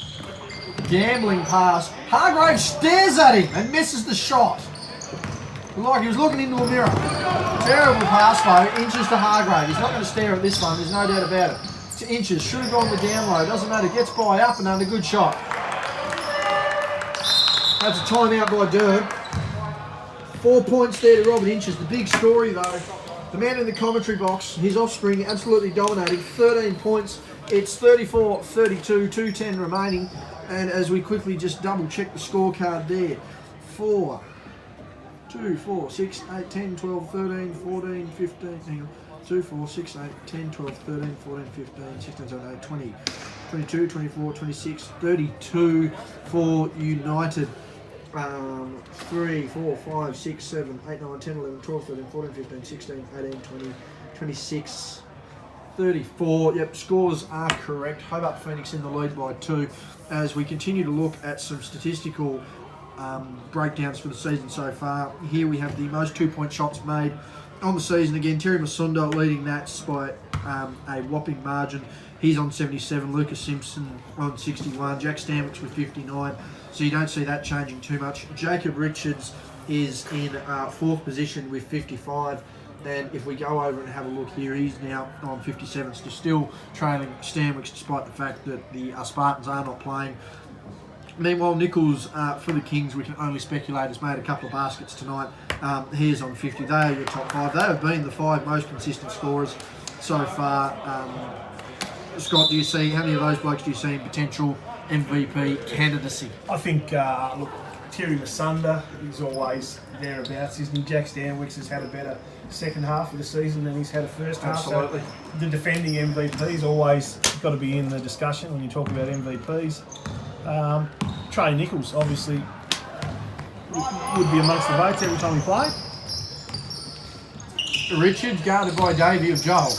[SPEAKER 1] Gambling pass. Hargrave stares at him and misses the shot. Like he was looking into a mirror. Terrible pass though. Inches to Hargrave. He's not going to stare at this one, there's no doubt about it. To Inches. Should have gone the down low. Doesn't matter. Gets by up and under. Good shot. That's a timeout by Durb. 4 points there to Robert Inches. The big story though, the man in the commentary box, his offspring absolutely dominating. 13 points. It's 34-32, 2:10 remaining. And as we quickly just double check the scorecard there, 4, 2, 4, 6, 8, 10, 12, 13, 14, 15, hang on. 2, 4, 6, 8, 10, 12, 13, 14, 15, 16, 17, 18, 20, 22, 24, 26, 32 for United. 3, 4, 5, 6, 7, 8, 9, 10, 11, 12, 13, 14, 15, 16, 18, 20, 26, 34. Yep, scores are correct. Hobart Phoenix in the lead by 2 as we continue to look at some statistical breakdowns for the season so far. Here we have the most 2-point shots made on the season. Again, Terry Masunda leading that by a whopping margin. He's on 77, Lucas Simpson on 61, Jack Stanwicks with 59, so you don't see that changing too much. Jacob Richards is in 4th position with 55, and if we go over and have a look here, he's now on 57, so still trailing Stanwicks despite the fact that the Spartans are not playing. Meanwhile, Nichols for the Kings, we can only speculate, has made a couple of baskets tonight. He is on 50. They are your top 5. They have been the 5 most consistent scorers so far. Scott, do you see, how many of those blokes do you see in potential MVP candidacy?
[SPEAKER 2] I think, look, Terry Masunda is always thereabouts, isn't he? Jack Stanwicks has had a better second half of the season than he's had a first half.
[SPEAKER 1] Absolutely.
[SPEAKER 2] So the defending MVP's always got to be in the discussion when you talk about MVPs. Trey Nichols, obviously, would be amongst the votes every time he played.
[SPEAKER 1] Richards guarded by Davey of Joel.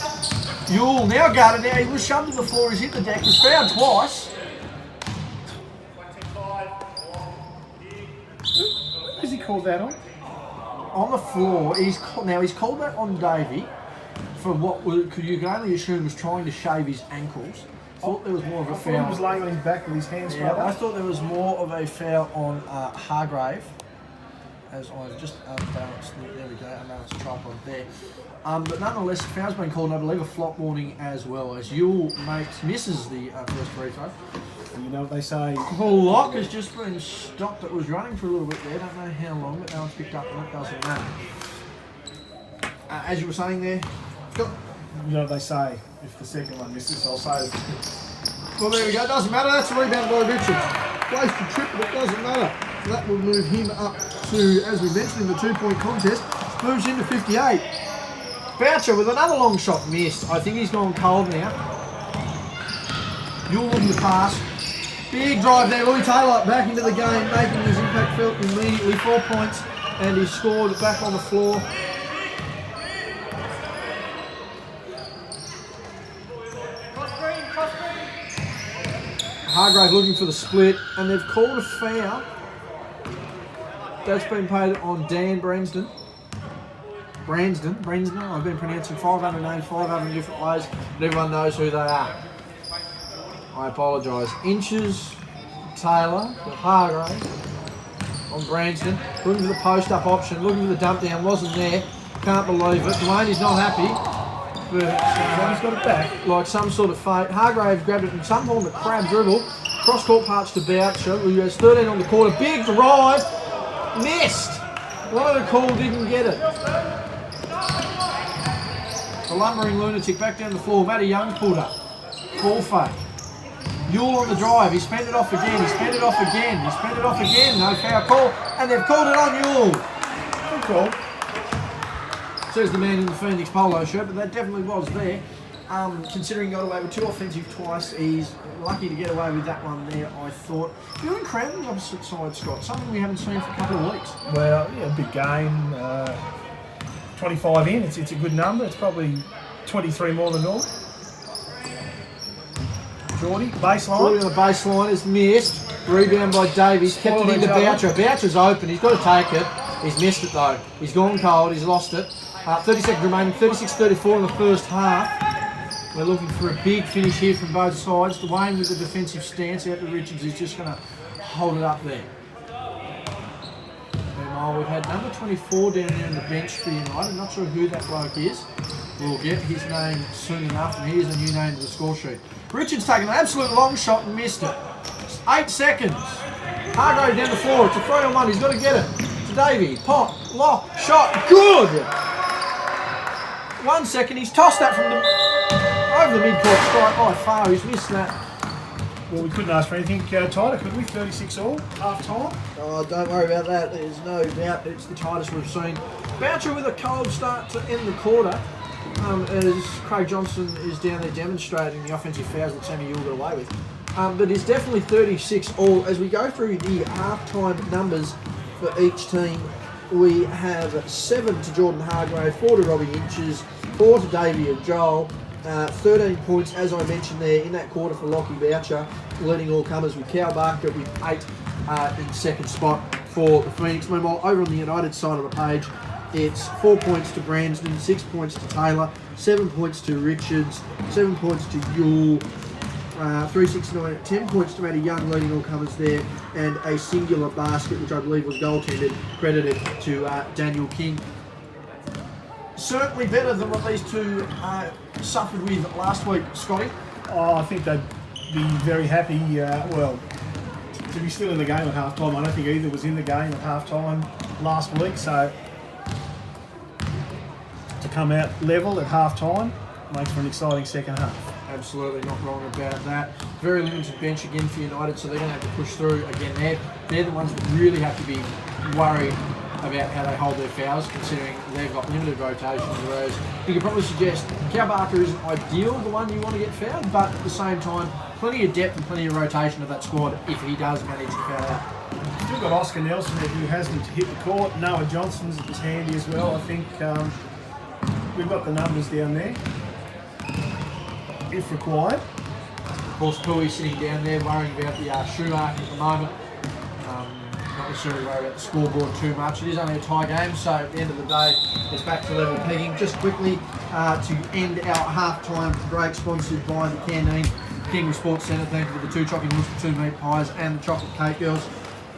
[SPEAKER 1] Yule now guarded now. He was shoved to the floor. He's hit the deck. Was fouled twice.
[SPEAKER 2] Who's he called that on?
[SPEAKER 1] On the floor. He's called that on Davey for what you can only assume was trying to shave his ankles. Thought there was more of a foul.
[SPEAKER 2] He was laying on his back with his hands
[SPEAKER 1] Yeah,
[SPEAKER 2] up.
[SPEAKER 1] I thought there was more of a foul on Hargrave. As I've just unbalanced, there we go, unbalanced tripod there. But nonetheless, the foul's been called, and I believe a flop warning as well, as Yule misses the first free throw.
[SPEAKER 2] You know what they say.
[SPEAKER 1] Clock has just been stopped. It was running for a little bit there, don't know how long, but no one's picked up, and it doesn't matter. As you were saying there, Scott.
[SPEAKER 2] You know what they say. If the second one misses, I'll say.
[SPEAKER 1] Well, there we go. Doesn't matter. That's a rebound by Richards. Plays the trip, but it doesn't matter. So that will move him up to, as we mentioned in the 2-point contest, moves into 58. Boucher with another long shot missed. I think he's gone cold now. You're looking to pass. Big drive there. Louis Taylor back into the game, making his impact felt immediately. 4 points, and he scored back on the floor. Hargrave looking for the split, and they've called a foul. That's been paid on Dan Bransden. Bransden. I've been pronouncing 500 names 500 different ways, but everyone knows who they are. I apologise. Inches, Taylor, Hargrave on Bransden. Looking for the post-up option, looking for the dump down, wasn't there. Can't believe it. Dwayne is not happy. But
[SPEAKER 2] He's got it back.
[SPEAKER 1] like some sort of fate. Hargrave grabbed it in some form of crab dribble. Cross-court pass to Boucher, who has 13 on the quarter. Big drive. Missed. One of the call didn't get it. The lumbering lunatic back down the floor. Matty Young pulled up. Ball fake. Yule on the drive. He spent it off again. No foul call. And they've called it on Yule.
[SPEAKER 2] Good call.
[SPEAKER 1] Says the man in the Phoenix polo shirt, but that definitely was there. Considering he got away with 2 offensive twice, he's lucky to get away with that one there, I thought. You're in Crown on the opposite side, Scott. Something we haven't seen for a couple of weeks.
[SPEAKER 2] Well, yeah, big game. 25 in, it's a good number. It's probably 23 more than normal. Geordie.
[SPEAKER 1] Geordie
[SPEAKER 2] Baseline.
[SPEAKER 1] on the baseline is missed. Rebound by Davies. Kept it into Boucher. Boucher's open. He's got to take it. He's missed it though. He's gone cold. He's lost it. 30 seconds remaining. 36-34 in the first half. We're looking for a big finish here from both sides. Dwayne with the defensive stance out to Richards, who's just going to hold it up there. Meanwhile, we've had number 24 down there on the bench for United. I'm not sure who that bloke is. We'll get his name soon enough, and here's a new name to the score sheet. Richards taking an absolute long shot and missed it. 8 seconds. Hargrave down the floor. It's a 3-on-1. He's got to get it. To Davey. Pop. Lock. Shot. Good. 1 second. He's tossed that from over the mid-court strike by far. He's missed that.
[SPEAKER 2] Well, we couldn't ask for anything tighter, could we? 36 all, half time.
[SPEAKER 1] Oh, don't worry about that. There's no doubt it's the tightest we've seen. Boucher with a cold start to end the quarter. As Craig Johnson is down there demonstrating the offensive fouls that Sammy Yule got away with. But it's definitely 36 all. As we go through the half-time numbers for each team, we have 7 to Jordan Hargrave, 4 to Robbie Inches, 4 to Davey and Joel, 13 points, as I mentioned there, in that quarter for Lockie Boucher, leading all comers with Cal Barker with 8 in second spot for the Phoenix. Meanwhile, over on the United side of the page, it's 4 points to Branston, 6 points to Taylor, 7 points to Richards, 7 points to Yule, 3, 6, 9, 10 points to Matty Young, leading all comers there, and a singular basket, which I believe was goaltended, credited to Daniel King. Certainly better than what these two suffered with last week, Scotty.
[SPEAKER 2] Oh, I think they'd be very happy, to be still in the game at half time. I don't think either was in the game at half time last week, so to come out level at half time makes for an exciting second half.
[SPEAKER 1] Absolutely not wrong about that. Very limited bench again for United, so they're going to have to push through again. They're the ones that really have to be worried about how they hold their fouls, considering they've got limited rotations, whereas you could probably suggest Cal Barker isn't ideal, the one you want to get fouled, but at the same time, plenty of depth and plenty of rotation of that squad if he does manage to foul out.
[SPEAKER 2] Still got Oscar Nelson there who hasn't hit the court. Noah Johnson's handy as well. I think we've got the numbers down there, if required.
[SPEAKER 1] Of course, Pui sitting down there worrying about the shoe mark at the moment. Not necessarily worry about the scoreboard too much. It is only a tie game, so at the end of the day, it's back to level pegging. Just quickly to end our half-time break, sponsored by the Canteen King Sports Centre. Thank you for the 2 chocolate mousse, the 2 meat pies, and the chocolate cake girls.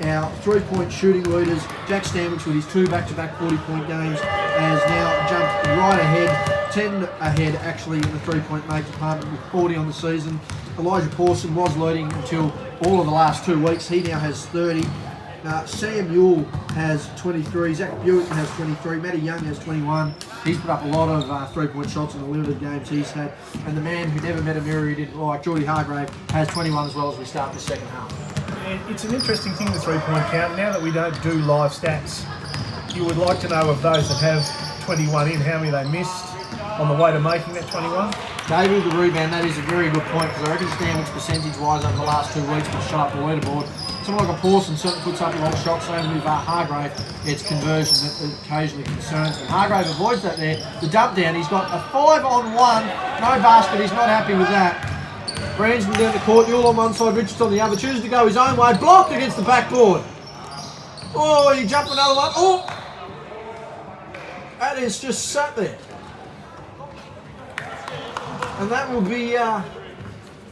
[SPEAKER 1] Our 3-point shooting leaders, Jack Stanwich with his 2 back-to-back 40-point games, has now jumped right ahead, 10 ahead actually in the 3-point make department with 40 on the season. Elijah Pawson was leading until all of the last 2 weeks. He now has 30. Sam Yule has 23, Zach Buick has 23, Matty Young has 21. He's put up a lot of 3-point shots in the limited games he's had. And the man who never met a mirror he didn't like, Geordie Hargrave, has 21 as well as we start the second half.
[SPEAKER 2] And it's an interesting thing, the 3-point count. Now that we don't do live stats, you would like to know of those that have 21 in, how many they missed on the way to making that 21.
[SPEAKER 1] Davey, the rebound, that is a very good point, because I reckon Stanwich percentage-wise over the last 2 weeks will shut up the leaderboard. Someone like a Pawson certainly puts up a lot of shots, same with Hargrave. It's conversion that occasionally concerns them. Hargrave avoids that there. The dump down, he's got a 5-on-1, no basket, he's not happy with that. Branston down the court, Yule on one side, Richards on the other, chooses to go his own way, blocked against the backboard. Oh, he jumped another one. Oh! That is just sat there. And that will be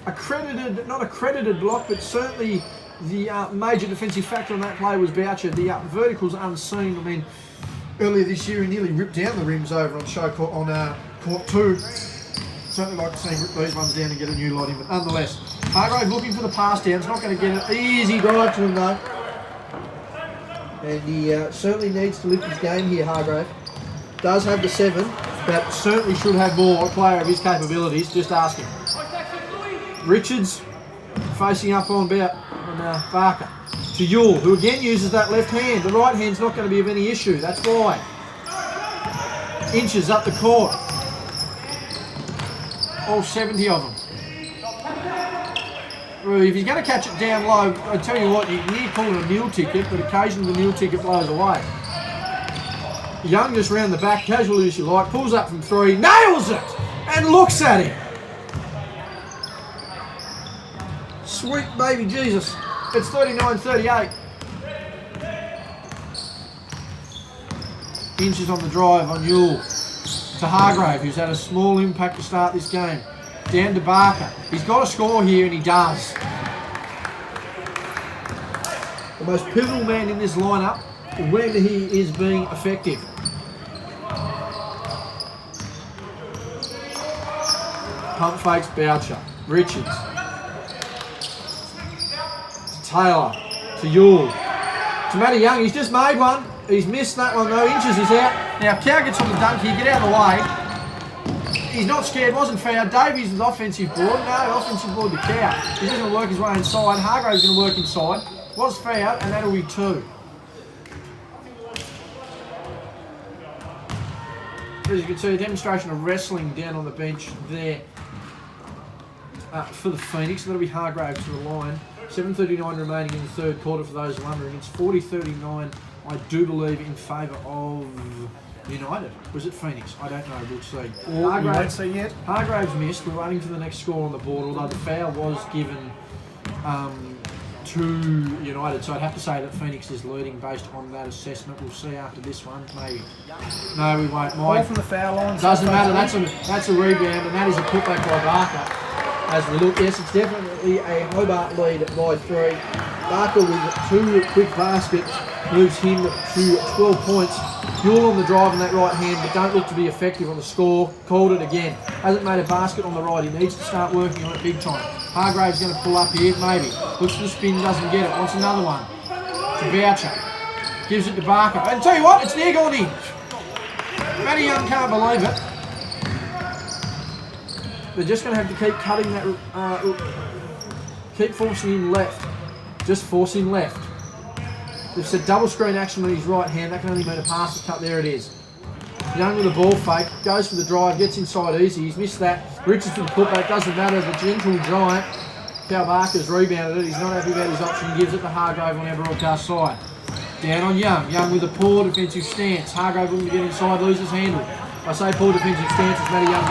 [SPEAKER 1] accredited, not a credited block, but certainly the major defensive factor on that play was Boucher. The verticals unseen. I mean, earlier this year he nearly ripped down the rims over on show court, on court 2. Certainly like to see him rip these ones down and get a new lot in, but nonetheless, Hargrave looking for the pass down. It's not going to get an easy drive to him though. And he certainly needs to lift his game here, Hargrave. Does have the 7, but certainly should have more. A player of his capabilities, just ask him. Richards facing up on Barker. To Yule, who again uses that left hand. The right hand's not going to be of any issue, that's why. Inches up the court. All 70 of them. Well, if he's going to catch it down low, I tell you what, you need to call it a meal ticket, but occasionally the meal ticket blows away. Young just round the back, casually as you like, pulls up from 3, nails it, and looks at him. Sweet baby Jesus. It's 39-38. Inches on the drive on Yule. To Hargrave, who's had a small impact to start this game. Down to Barker. He's got to score here, and he does. The most pivotal man in this lineup when he is being effective. Pump fakes Boucher. Richards. To Taylor. To Yule. To Matty Young. He's just made one. He's missed that one though. Inches is out. Now Cow gets on the dunk here. Get out of the way. He's not scared. Wasn't fouled. Davies is offensive board. No, offensive board to Cow. He's just going to work his way inside. Hargrave's going to work inside. Was fouled, and that'll be 2. As you can see, a demonstration of wrestling down on the bench there for the Phoenix. That'll be Hargrave to the line. 7:39 remaining in the third quarter for those wondering. It's 40-39, I do believe, in favour of United. Was it Phoenix? I don't know. We'll see.
[SPEAKER 2] We won't see yet.
[SPEAKER 1] Hargrave's missed. We're running to the next score on the board, although the foul was given to United. So I'd have to say that Phoenix is leading based on that assessment. We'll see after this one, maybe. No, we won't.
[SPEAKER 2] Ball from the foul line.
[SPEAKER 1] Doesn't matter. That's a rebound, and that is a putback by Barker. As we look, yes, it's definitely a Hobart lead by 3. Barker with 2 quick baskets moves him to 12 points. Yule on the drive on that right hand, but don't look to be effective on the score. Called it again. Hasn't made a basket on the right. He needs to start working on it big time. Hargrave's going to pull up here, maybe. Looks for the spin, doesn't get it. Wants another one. To Boucher. Gives it to Barker. And tell you what, it's near gone in. Matty Young can't believe it. They're just going to have to keep cutting that, keep forcing him left. Just force him left. They've said double screen action on his right hand. That can only mean a pass to cut. There it is. Young with a ball fake. Goes for the drive. Gets inside easy. He's missed that. Richards for the putback. Doesn't matter. The gentle giant. Cal Barker's rebounded it. He's not happy about his option. He gives it to Hargrave on our broadcast side. Down on Young. Young with a poor defensive stance. Hargrave looking to get inside. Loses handle. I say poor defensive stance as Matty Young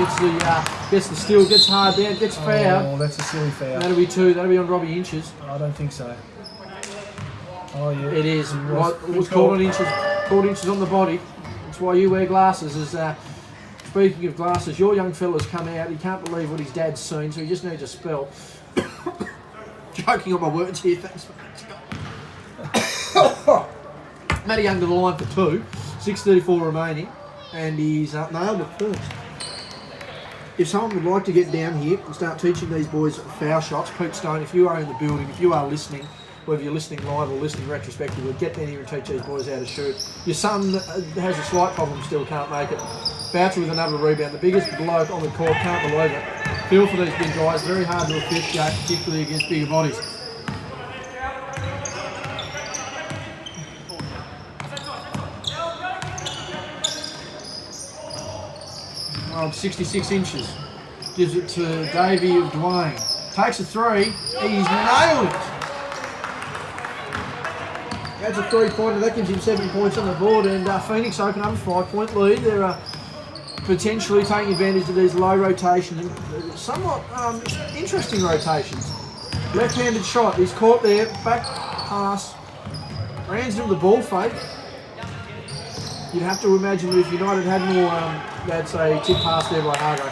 [SPEAKER 1] gets the steal. Gets hard down. Gets fouled.
[SPEAKER 2] Oh, that's a silly foul.
[SPEAKER 1] That'll be 2. That'll be on Robbie Inches.
[SPEAKER 2] I don't think so. Oh, yeah.
[SPEAKER 1] It is. It was called on Inches. Called Inches on the body. That's why you wear glasses. Speaking of glasses, your young fella's come out. He can't believe what his dad's seen, so he just needs a spell. Joking on my words here. Thanks. Matty Young to the line for 2. 6:34 remaining. And he's nailed it first. If someone would like to get down here and start teaching these boys foul shots, Pete Stone, if you are in the building, if you are listening, whether you're listening live or listening retrospectively, get down here and teach these boys how to shoot. Your son has a slight problem, still can't make it. Boucher with another rebound. The biggest bloke on the court, can't believe it. Feel for these big guys, very hard to officiate, particularly against bigger bodies. 66 inches. Gives it to Davey of Dwayne. Takes a 3. He's nailed it. That's a 3-pointer. That gives him 7 points on the board. And Phoenix open up a 5-point lead. They're potentially taking advantage of these low rotations and somewhat interesting rotations. Left-handed shot. He's caught there. Back pass. Rans into the ball fake. You'd have to imagine that if United had more, they'd say tip pass there by Hargrave.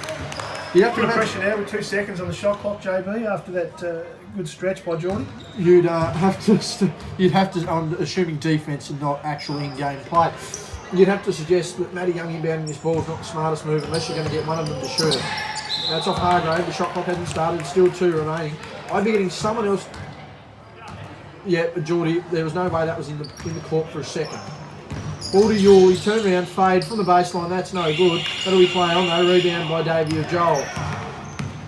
[SPEAKER 1] You'd have to
[SPEAKER 2] Good pressure now with 2 seconds on the shot clock, JB, after that good stretch by Jordan.
[SPEAKER 1] You'd have to, I'm assuming defence and not actual in-game play. You'd have to suggest that Matty Young inbounding this ball is not the smartest move unless you're going to get one of them to shoot it. That's off Hargrave. The shot clock hasn't started. Still 2 remaining. I'd be getting someone else. Yeah, but Geordie, there was no way that was in the court for a second. Ball to Yule, he turned around, fade from the baseline, that's no good. That'll be play on though, rebound by Davey of Joel.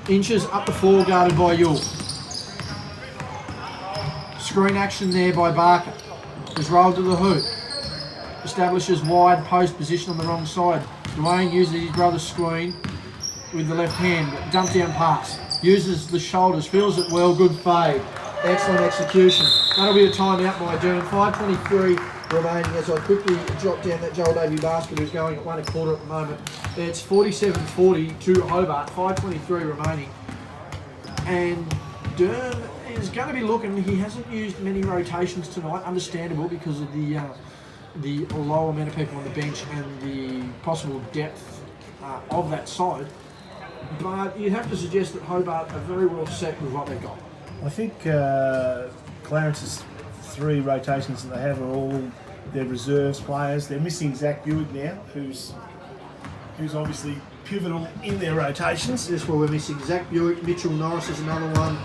[SPEAKER 1] Inches up the floor, guarded by Yule. Screen action there by Barker. He's rolled to the hoop. Establishes wide post position on the wrong side. Dwayne uses his brother's screen with the left hand, dump down pass. Uses the shoulders, feels it well, good fade. Excellent execution. That'll be a timeout by Dern. 5:23 remaining as I quickly drop down that Joel Davey basket who's going at 1:15 at the moment. It's 47-40 to Hobart, 5:23 remaining. And Dern is going to be looking. He hasn't used many rotations tonight, understandable because of the low amount of people on the bench and the possible depth of that side. But you'd have to suggest that Hobart are very well set with what they've got.
[SPEAKER 2] I think Clarence's 3 rotations that they have are all their reserves players. They're missing Zach Buick now, who's obviously pivotal in their rotations.
[SPEAKER 1] This where we're missing Zach Buick, Mitchell Norris is another one.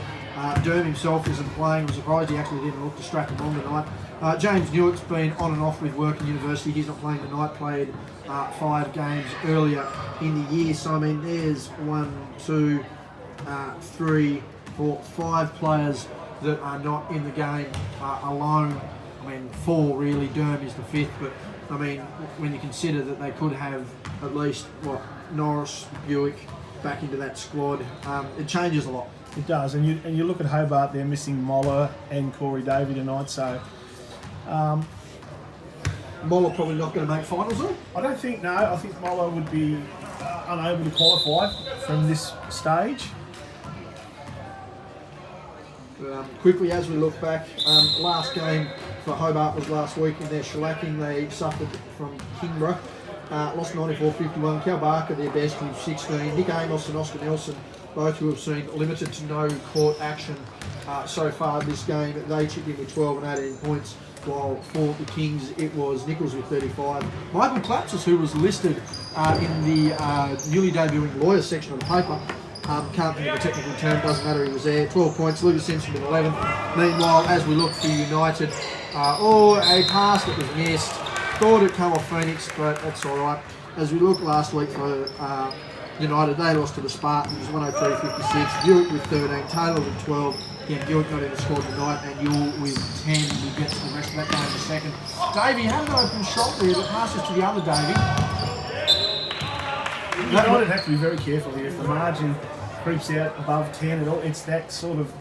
[SPEAKER 1] Durham himself isn't playing. I'm surprised he actually didn't look to strap him on tonight. James Newitt's been on and off with work in university. He's not playing tonight. Played 5 games earlier in the year. So I mean, there's 1, 2, 3, 4, 5 players that are not in the game alone. I mean, 4 really. Durham is the 5th, but I mean, when you consider that they could have at least Norris, Buick back into that squad, it changes a lot.
[SPEAKER 2] It does, and you look at Hobart, they're missing Moller and Corey Davey tonight, so...
[SPEAKER 1] Moller probably not going to make finals, though?
[SPEAKER 2] I don't think, no. I think Moller would be unable to qualify from this stage.
[SPEAKER 1] Quickly, as we look back, last game for Hobart was last week in their shellacking. They suffered from Kingborough. Lost 94-51. Cal Barker, their best, with 16. Nick Amos and Oscar Nelson, both who have seen limited to no court action so far this game. They chipped in with 12 and 18 points, while for the Kings it was Nichols with 35. Michael Klapsis, who was listed in the newly debuting Lawyers section of the paper, can't think of a technical term, doesn't matter, he was there. 12 points, Lucas Simpson with 11. Meanwhile, as we look for United, a pass that was missed. Thought it come off Phoenix, but that's all right. As we look last week for United, they lost to the Spartans, 103-56. Buick with 13, Taylor with 12. Again, Buick not in the squad tonight, and Yule with 10. We'll get to the rest of that game in a second. Davey had an open shot there that passes to the other Davey.
[SPEAKER 2] United have to be very careful here. If the margin creeps out above 10 at all, it's that sort of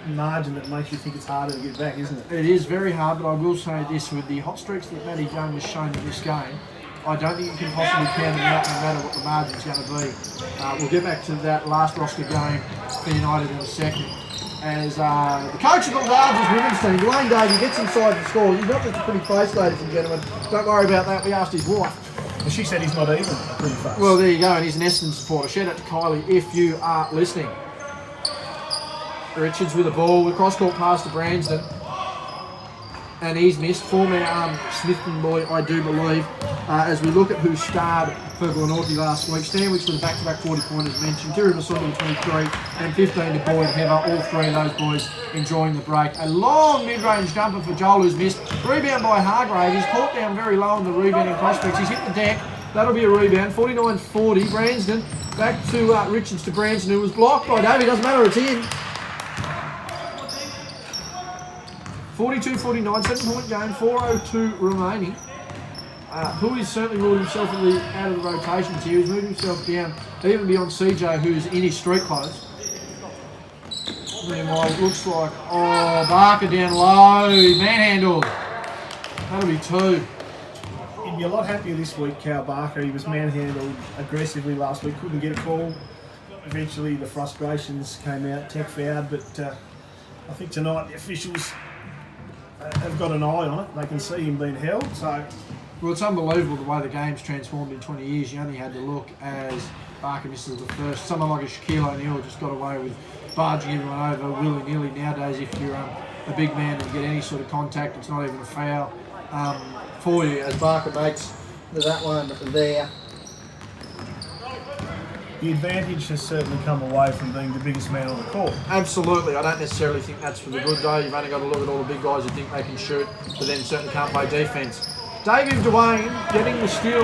[SPEAKER 2] margin that makes you think it's harder to get back, isn't it?
[SPEAKER 1] It is very hard, but I will say this, with the hot streaks that Matty Jones has shown in this game, I don't think you can possibly count them out no matter what the margin's going to be. We'll get back to that last roster game for United in a second. As the coach of the largest women's team, Dwayne Davey, gets inside the score. He's not just a pretty face, ladies and gentlemen. Don't worry about that. We asked his wife.
[SPEAKER 2] Well, she said he's not even a pretty face.
[SPEAKER 1] Well, there you go, and he's an Essendon supporter. Shout out to Kylie if you are listening. Richards with the ball, with cross-court pass to Branston. And he's missed. Former Smithton boy, I do believe. As we look at who starred for Glenorchy last week, Stanwich with a back-to-back 40-pointers mentioned, Terry Masonga with 23, and 15 to Boyd Heather. All 3 of those boys enjoying the break. A long mid-range jumper for Joel, who's missed. Rebound by Hargrave. He's caught down very low on the rebounding prospects. He's hit the deck. That'll be a rebound. 49-40. Branston back to Richards to Branston, who was blocked by Davey. Doesn't matter, it's in. 42-49, 7-point game, 4:02 remaining. Pui's certainly ruled himself out of the rotations here. He's moved himself down, even beyond CJ, who's in his street clothes. Meanwhile, it looks like, Barker down low, manhandled. That'll be 2.
[SPEAKER 2] He'd be a lot happier this week, Cal Barker. He was manhandled aggressively last week, couldn't get a call. Eventually, the frustrations came out, tech fouled, but I think tonight the officials have got an eye on it. They can see him being held, so...
[SPEAKER 1] Well, it's unbelievable the way the game's transformed in 20 years. You only had to look as Barker misses the first. Someone like a Shaquille O'Neal just got away with barging everyone over willy-nilly. Nowadays, if you're a big man and get any sort of contact, it's not even a foul for you, as Barker makes that one there.
[SPEAKER 2] The advantage has certainly come away from being the biggest man on the court.
[SPEAKER 1] Absolutely. I don't necessarily think that's for the good, though. You've only got to look at all the big guys who think they can shoot, but then certainly can't play defence. David Dwayne getting the steal,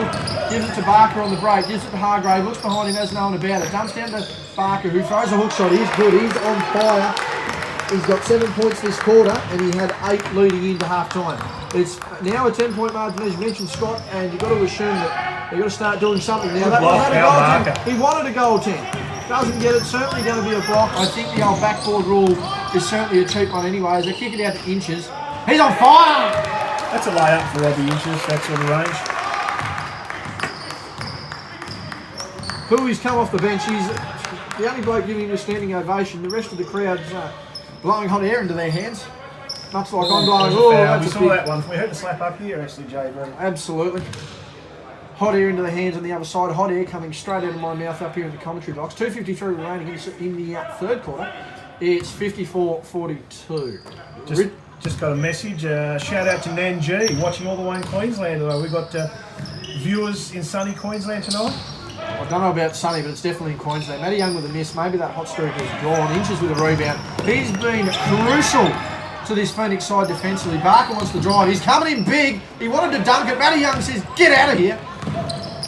[SPEAKER 1] gives it to Barker on the break, gives it to Hargrave, looks behind him, has no one about it, dumps down to Barker, who throws a hook shot. He's good, he's on fire. He's got 7 points this quarter, and he had 8 leading into half-time. It's now a 10-point margin, as you mentioned, Scott, and you've got to assume that they've got to start doing something now. That was a goal 10. He wanted a goal 10. Doesn't get it, certainly going to be a block. I think the old backboard rule is certainly a cheap one anyway, as they kick it out to Inches. He's on fire!
[SPEAKER 2] That's a layup for Robbie Inches, that sort of range.
[SPEAKER 1] Pui's come off the bench. He's the only bloke giving him a standing ovation. The rest of the crowd's blowing hot air into their hands. Much like I'm blowing.
[SPEAKER 2] Oh,
[SPEAKER 1] That's
[SPEAKER 2] we
[SPEAKER 1] a
[SPEAKER 2] saw
[SPEAKER 1] big-
[SPEAKER 2] that one. We heard the slap up here, actually, JB.
[SPEAKER 1] Absolutely. Hot air into the hands on the other side. Hot air coming straight out of my mouth up here in the commentary box. 2:53 remaining in the third quarter. It's 54-42.
[SPEAKER 2] Just got a message. Shout out to Nan G, watching all the way in Queensland. We've got viewers in sunny Queensland tonight.
[SPEAKER 1] I don't know about Sonny, but it's definitely in Queensland. Matty Young with a miss. Maybe that hot streak is gone. Inches with a rebound. He's been crucial to this Phoenix side defensively. Barker wants to drive. He's coming in big. He wanted to dunk it. Matty Young says, get out of here.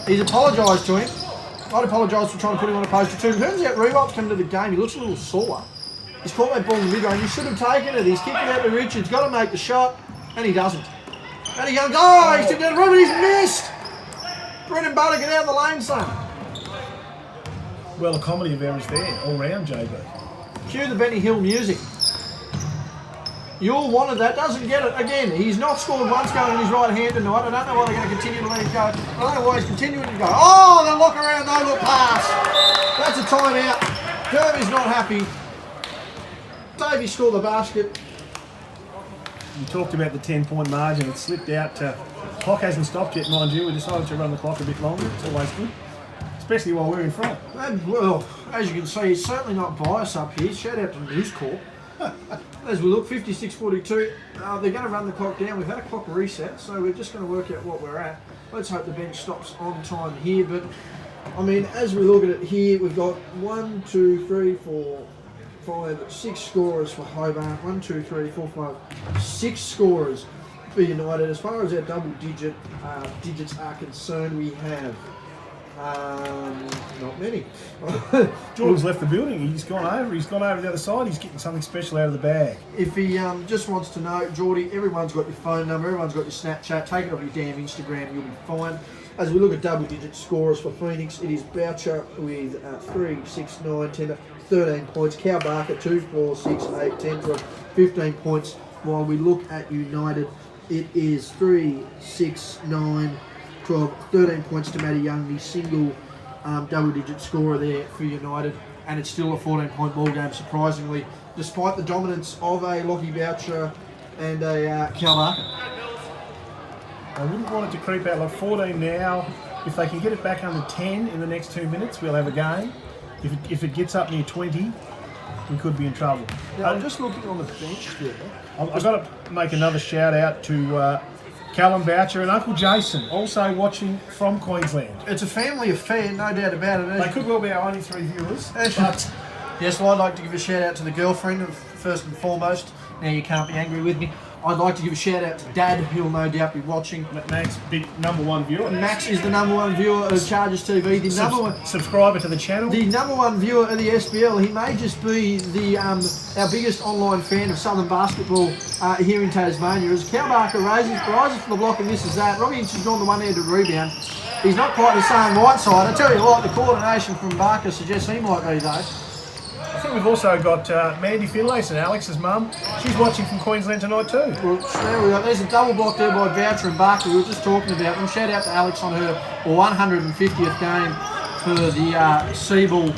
[SPEAKER 1] He's apologised to him. I'd apologise for trying to put him on a poster too. Turns out Rewalt's coming to the game. He looks a little sore. He's caught that ball in the mid-range. He should have taken it. He's kicked it out to Richards. Got to make the shot. And he doesn't. Matty Young, oh, he's tipped out of the room and he's missed. Brendan Butter, get out of the lane, son.
[SPEAKER 2] Well, a comedy of errors there, all round, JB.
[SPEAKER 1] Cue the Benny Hill music. Yule wanted that, doesn't get it. Again, he's not scored once going in his right hand tonight. I don't know why they're going to continue to let him go. I don't know why he's continuing to go. Oh, the look around, no look pass. That's a timeout. Derby's not happy. Davey scored the basket.
[SPEAKER 2] You talked about the 10-point margin. It slipped out. Clock hasn't stopped yet, mind you. We decided to run the clock a bit longer. It's always good, especially while we're in front.
[SPEAKER 1] And, well, as you can see, he's certainly not biased up here. Shout out to News Corp. As we look, 56-42, they're going to run the clock down. We've had a clock reset, so we're just going to work out what we're at. Let's hope the bench stops on time here. But, I mean, as we look at it here, we've got 1, 2, 3, 4, 5, 6 scorers for Hobart. 1, 2, 3, 4, 5, 6 scorers for United. As far as our digits are concerned, we have not many.
[SPEAKER 2] Jordan's left the building. He's gone over. He's gone over the other side. He's getting something special out of the bag.
[SPEAKER 1] If he just wants to know, Geordie, everyone's got your phone number, everyone's got your Snapchat. Take it off your damn Instagram, you'll be fine. As we look at double-digit scorers for Phoenix, it is Boucher with 3, 6, 9, 10, 13 points. Cal Barker, 2, 4, 6, 8, 10, 12, 15 points. While we look at United, it is 3, 6, 9, 12, 13 points to Matty Young, the single double-digit scorer there for United. And it's still a 14-point ball game, surprisingly, despite the dominance of a Lockie Boucher and a Cal Barker.
[SPEAKER 2] I wouldn't want it to creep out like 14 now. If they can get it back under 10 in the next 2 minutes, we'll have a game. If it gets up near 20, we could be in trouble.
[SPEAKER 1] Now, I'm just looking on the bench there.
[SPEAKER 2] I've got to make another shout out to Callum Boucher and Uncle Jason, also watching from Queensland.
[SPEAKER 1] It's a family affair, no doubt about it.
[SPEAKER 2] They could well be our only 3 viewers.
[SPEAKER 1] But yes, well, I'd like to give a shout out to the girlfriend first and foremost. Now you can't be angry with me. I'd like to give a shout out to Dad, who'll no doubt be watching.
[SPEAKER 2] Max, big #1 viewer.
[SPEAKER 1] Max is the #1 viewer of Chargers TV. The #1
[SPEAKER 2] subscriber to the channel.
[SPEAKER 1] The #1 viewer of the SBL. He may just be the our biggest online fan of Southern basketball here in Tasmania. As Cal Barker rises for the block and misses that. Robbie Ince has gone the one-handed rebound. He's not quite the same right side. I tell you what, the coordination from Barker suggests he might be though.
[SPEAKER 2] I think we've also got Mandy Finlayson, Alex's mum. She's watching from Queensland tonight too.
[SPEAKER 1] Well, there we go. There's a double block there by Boucher and Barker. We were just talking about them. Shout out to Alex on her 150th game for the Seaball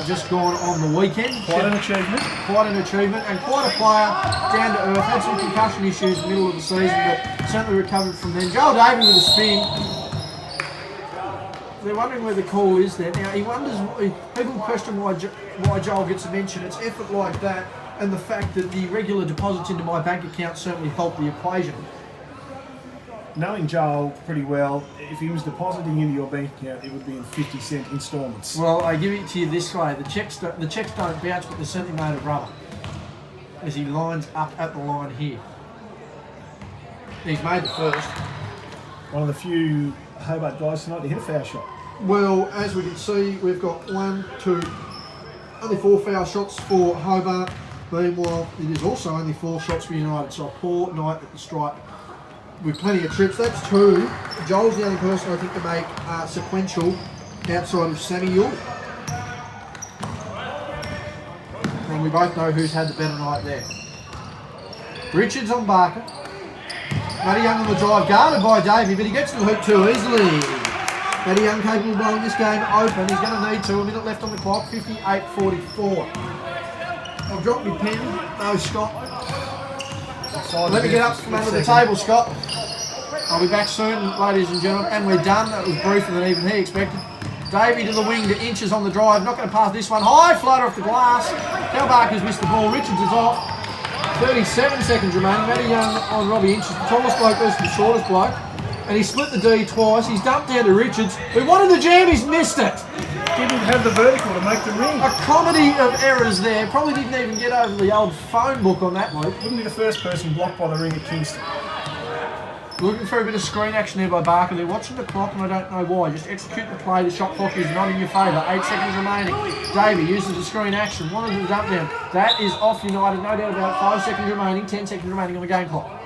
[SPEAKER 1] just gone on the weekend.
[SPEAKER 2] Quite an achievement.
[SPEAKER 1] Quite an achievement and quite a player, down to earth. Had some concussion issues in the middle of the season, but certainly recovered from them. Joel Davey with a spin. They're wondering where the call is there. Now, he wonders, people question why Joel gets a mention. It's effort like that and the fact that the regular deposits into my bank account certainly help the equation.
[SPEAKER 2] Knowing Joel pretty well, if he was depositing into your bank account, it would be in 50-cent instalments.
[SPEAKER 1] Well, I give it to you this way. The checks don't bounce, but they're certainly made of rubber. As he lines up at the line here. He's made the first.
[SPEAKER 2] One of the few Hobart guys tonight to hit a foul shot.
[SPEAKER 1] Well, as we can see, we've got 1, 2, only 4 foul shots for Hobart. Meanwhile, it is also only 4 shots for United. So a poor night at the stripe with plenty of trips. That's 2. Joel's the only person I think to make sequential outside of Sammy Yule. And we both know who's had the better night there. Richards on Barker. Matty Young on the drive, guarded by Davey, but he gets to the hoop too easily. Matty Young capable of blowing this game open. He's going to need to. A minute left on the clock, 58-44. I've dropped my pen. No, Scott.
[SPEAKER 2] Excited
[SPEAKER 1] Let me
[SPEAKER 2] there
[SPEAKER 1] get up
[SPEAKER 2] for a
[SPEAKER 1] from under
[SPEAKER 2] split
[SPEAKER 1] the
[SPEAKER 2] second.
[SPEAKER 1] table, Scott. I'll be back soon, ladies and gentlemen. And we're done. That was briefer than even he expected. Davey to the wing to Inches on the drive. Not going to pass this one. High floater off the glass. Cal Barker's missed the ball. Richards is off. 37 seconds remaining. Matty Young on Robbie Inches. The tallest bloke versus the shortest bloke. And he split the D twice. He's dumped down to Richards. We wanted the jam. He's missed it.
[SPEAKER 2] Didn't have the vertical to make the ring.
[SPEAKER 1] A comedy of errors there. Probably didn't even get over the old phone book on that one.
[SPEAKER 2] Wouldn't be the first person blocked by the ring at Kingston.
[SPEAKER 1] Looking for a bit of screen action there by Barker. They're watching the clock and I don't know why. Just execute the play. The shot clock is not in your favour. 8 seconds remaining. Davey uses the screen action. Wanted to dump down. That is off United. No doubt about it. 5 seconds remaining. 10 seconds remaining on the game clock.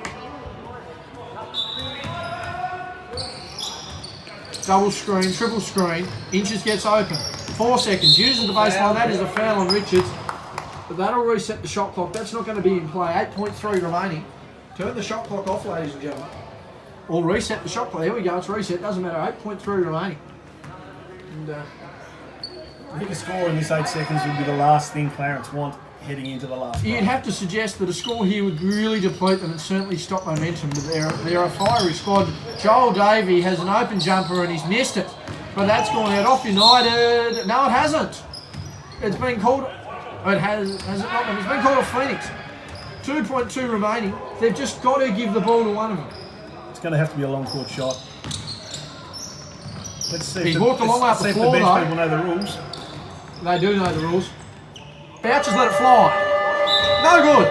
[SPEAKER 1] Double screen, triple screen. Inches gets open. 4 seconds. Uses the baseline. That is a foul on Richards. But that'll reset the shot clock. That's not going to be in play. 8.3 remaining. Turn the shot clock off, ladies and gentlemen. Or reset the shot clock. There we go. It's reset. Doesn't matter. 8.3 remaining. And,
[SPEAKER 2] I think a score in this 8 seconds would be the last thing Clarence want heading into the last
[SPEAKER 1] you'd
[SPEAKER 2] game.
[SPEAKER 1] have to suggest that a score here would really deplete them and certainly stop momentum. But they're a fiery squad. Joel Davey has an open jumper and he's missed it. But that's gone out off United. No, it hasn't. It's been called. It has it not? It's been called a Phoenix. 2.2 remaining. They've just got to give the ball to one of them.
[SPEAKER 2] It's going to have to be a long court shot. Let's see.
[SPEAKER 1] He's walked a long way up the floor,
[SPEAKER 2] the bench
[SPEAKER 1] though.
[SPEAKER 2] people know the rules.
[SPEAKER 1] They do know the rules. Boucher's let it fly. No good.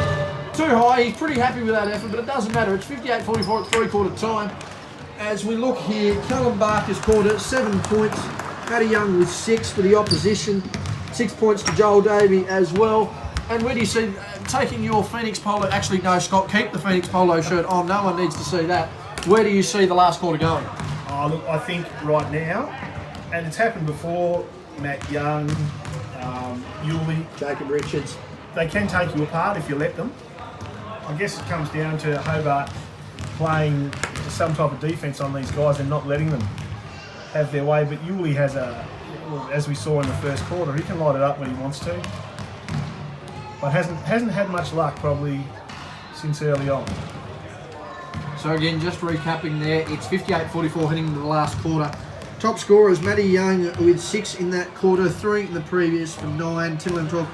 [SPEAKER 1] Too high. He's pretty happy with that effort, but it doesn't matter. It's 58-44 at three-quarter time. As we look here, Callum Barker's scored at 7 points. Matty Young with 6 for the opposition. 6 points to Joel Davey as well. And where do you see, taking your Phoenix Polo, actually no, Scott, keep the Phoenix Polo shirt on. No one needs to see that. Where do you see the last quarter going?
[SPEAKER 2] Oh, look, I think right now, and it's happened before, Matt Young, Yulee,
[SPEAKER 1] Jacob Richards.
[SPEAKER 2] they can take you apart if you let them. I guess it comes down to Hobart playing some type of defence on these guys and not letting them have their way. But Yulee has as we saw in the first quarter, he can light it up when he wants to. But hasn't had much luck probably since early on.
[SPEAKER 1] So again, just recapping there, it's 58-44 heading into the last quarter. Top scorers, Matty Young with 6 in that quarter, 3 in the previous for 9, 10, 11, 12.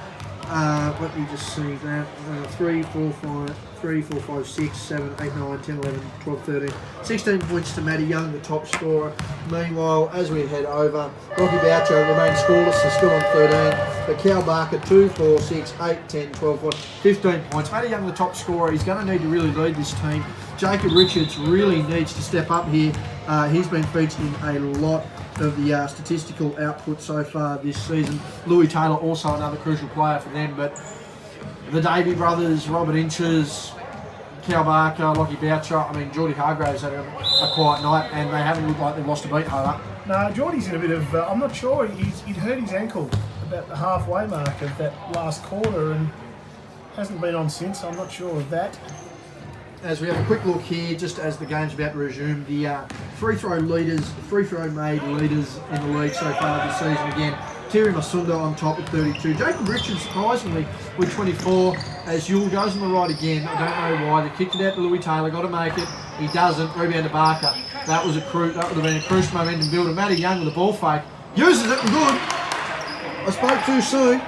[SPEAKER 1] Let me just see that. 3, 4, 5, 6, 7, 8, 9, 10, 11, 12, 13. 16 points to Matty Young, the top scorer. Meanwhile, as we head over, Rocky Boucher remains scoreless, so still on 13. But Cal Barker, 2, 4, 6, 8, 10, 12, 14, 15 points. Matty Young, the top scorer. He's going to need to really lead this team. Jacob Richards really needs to step up here. He's been featured in a lot of the statistical output so far this season. Louis Taylor, also another crucial player for them, but the Davey brothers, Robert Inches, Cal Barker, Lockie Boucher, I mean, Geordie Hargraves had a quiet night and they haven't looked like they've lost a beat, Hobart.
[SPEAKER 2] No, Geordie's in a bit of, I'm not sure, he'd hurt his ankle about the halfway mark of that last quarter and hasn't been on since. I'm not sure of that.
[SPEAKER 1] As we have a quick look here, just as the game's about to resume, the free throw made leaders in the league so far this season again. Terry Masunda on top with 32. Jacob Richards surprisingly with 24 as Yule goes on the right again. I don't know why. They kicked it out to Louis Taylor, got to make it. He doesn't. Rebound to Barker. That would have been a crucial momentum builder. Matty Young with a ball fake. Uses it and good. I spoke too soon.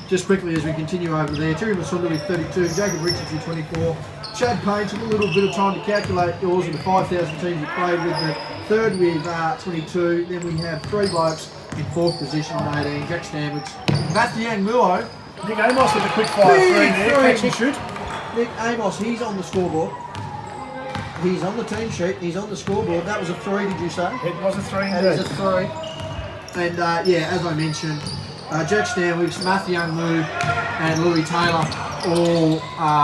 [SPEAKER 1] Just quickly as we continue over there, Terry Masunda with 32, Jacob Richards with 24. Chad Payne took a little bit of time to calculate yours of the 5,000 teams he played with. The third with 22. Then we have 3 blokes in 4th position on 18. Jack Stanwich, Matthew Mulo.
[SPEAKER 2] Nick Amos with a quick fire three there, catch and shoot.
[SPEAKER 1] Nick Amos, he's on the scoreboard. He's on the team sheet. He's on the scoreboard. That was a 3, did you say?
[SPEAKER 2] It was a 3
[SPEAKER 1] That
[SPEAKER 2] indeed.
[SPEAKER 1] is a 3. And yeah, as I mentioned, Jack Stanwich, Matthew Young, and Louis Taylor all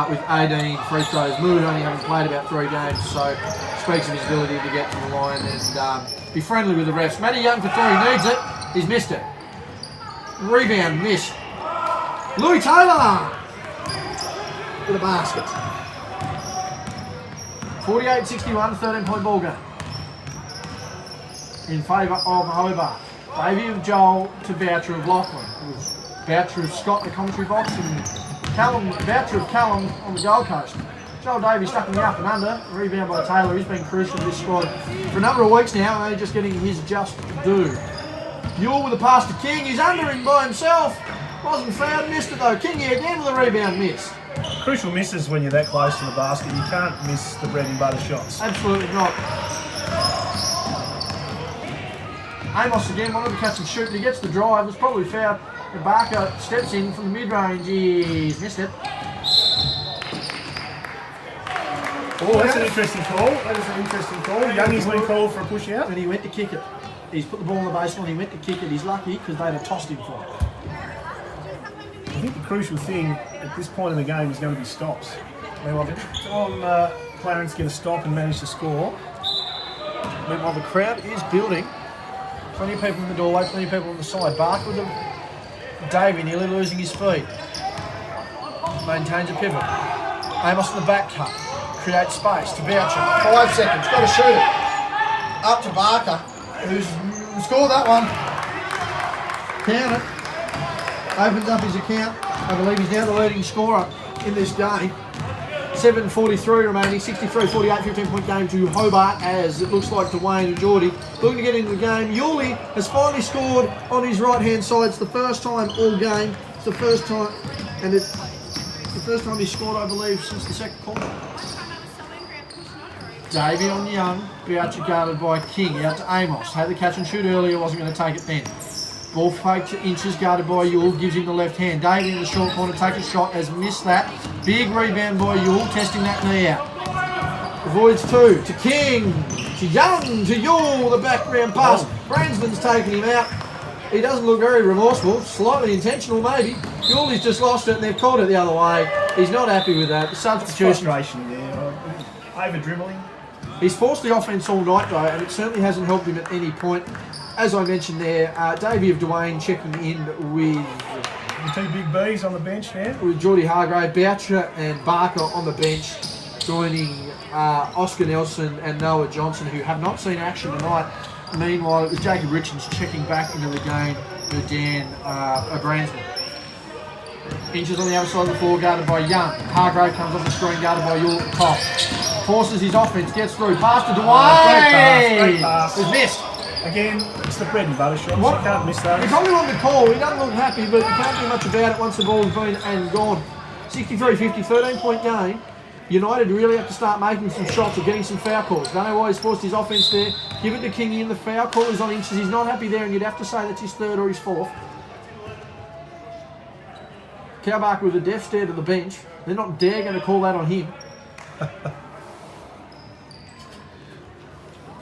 [SPEAKER 1] with 18 free throws. Mood only having played about 3 games, so speaks of his ability to get to the line and be friendly with the refs. Matty Young for 3, he needs it. He's missed it. Rebound, missed. Louis Taylor with a basket. 48-61, 13-point ball game in favour of Hobart. Davey of Joel to Boucher of Lachlan. Boucher of Scott in the commentary box, and Boucher of Callum on the Gold Coast. Joel Davies stuck in the up and under. Rebound by Taylor. He's been crucial to this squad for a number of weeks now, and only just getting his just due. Yule with a pass to King. He's under him by himself. Wasn't found. Missed it though. Kingy again with a rebound miss.
[SPEAKER 2] Crucial misses when you're that close to the basket. You can't miss the bread and butter shots.
[SPEAKER 1] Absolutely not. Amos again wanted to catch and shoot, but he gets the drive. It's probably fouled. And Barker steps in from the mid-range. He's missed it.
[SPEAKER 2] Oh, that's an interesting call. That is an interesting call. Youngie's been called for a push out.
[SPEAKER 1] And he went to kick it. He's put the ball on the baseline, he went to kick it. He's lucky because they'd have tossed him for it.
[SPEAKER 2] I think the crucial thing at this point in the game is going to be stops.
[SPEAKER 1] Meanwhile,
[SPEAKER 2] Clarence get a stop and manage to score.
[SPEAKER 1] the crowd is building. Plenty of people in the doorway, plenty of people on the side. Bark with Davey nearly losing his feet. Maintains a pivot. Amos in the back cut. Creates space to Boucher. 5 seconds. Got to shoot it. Up to Barker, who's scored that one. Count it. Opens up his account. I believe he's now the leading scorer in this game. 7:43 remaining. 63-48, 15-point game to Hobart, as it looks like Dwayne and Geordie looking to get into the game. Yuli has finally scored on his right-hand side. It's the first time all game. It's the first time, and it's the first time he's scored, I believe, since the second quarter. Davey on Young, Boucher guarded by King, out to Amos. Had the catch and shoot earlier, wasn't going to take it then. Ball fake to Inches, guarded by Yule, gives him the left hand. Davey in the short corner, takes a shot, has missed that. Big rebound by Yule, testing that knee out. Avoids two, to King, to Young, to Yule, the background pass. Bransman's taking him out. He doesn't look very remorseful, slightly intentional maybe. Yule's just lost it and they've called it the other way. He's not happy with that. The substitution.
[SPEAKER 2] Frustration there. Over dribbling.
[SPEAKER 1] He's forced the offence all night though, and it certainly hasn't helped him at any point. As I mentioned there, Davey of Dwayne checking in with
[SPEAKER 2] The two big Bs on the bench now.
[SPEAKER 1] with Geordie Hargrave, Boucher and Barker on the bench, joining Oscar Nelson and Noah Johnson, who have not seen action tonight. Meanwhile, it was Jacob Richards checking back into the game with Dan Bransman. Inches on the other side of the floor, guarded by Young. Hargrave comes off the screen, guarded by York Top. Forces his offense, gets through, pass to Dwayne!
[SPEAKER 2] Great pass.
[SPEAKER 1] It's missed.
[SPEAKER 2] Again, it's the bread and butter shots.
[SPEAKER 1] What?
[SPEAKER 2] You can't miss those.
[SPEAKER 1] He probably wanted the call. He doesn't look happy, but you can't do much about it once the ball's been and gone. 63-50, 13-point game. United really have to start making some shots or getting some foul calls. Don't know why he's forced his offense there. Give it to Kingy, and the foul call is on Inches. He's not happy there, and you'd have to say that's his third or his fourth. Cowbarker with a death stare to the bench. They're not dare going to call that on him.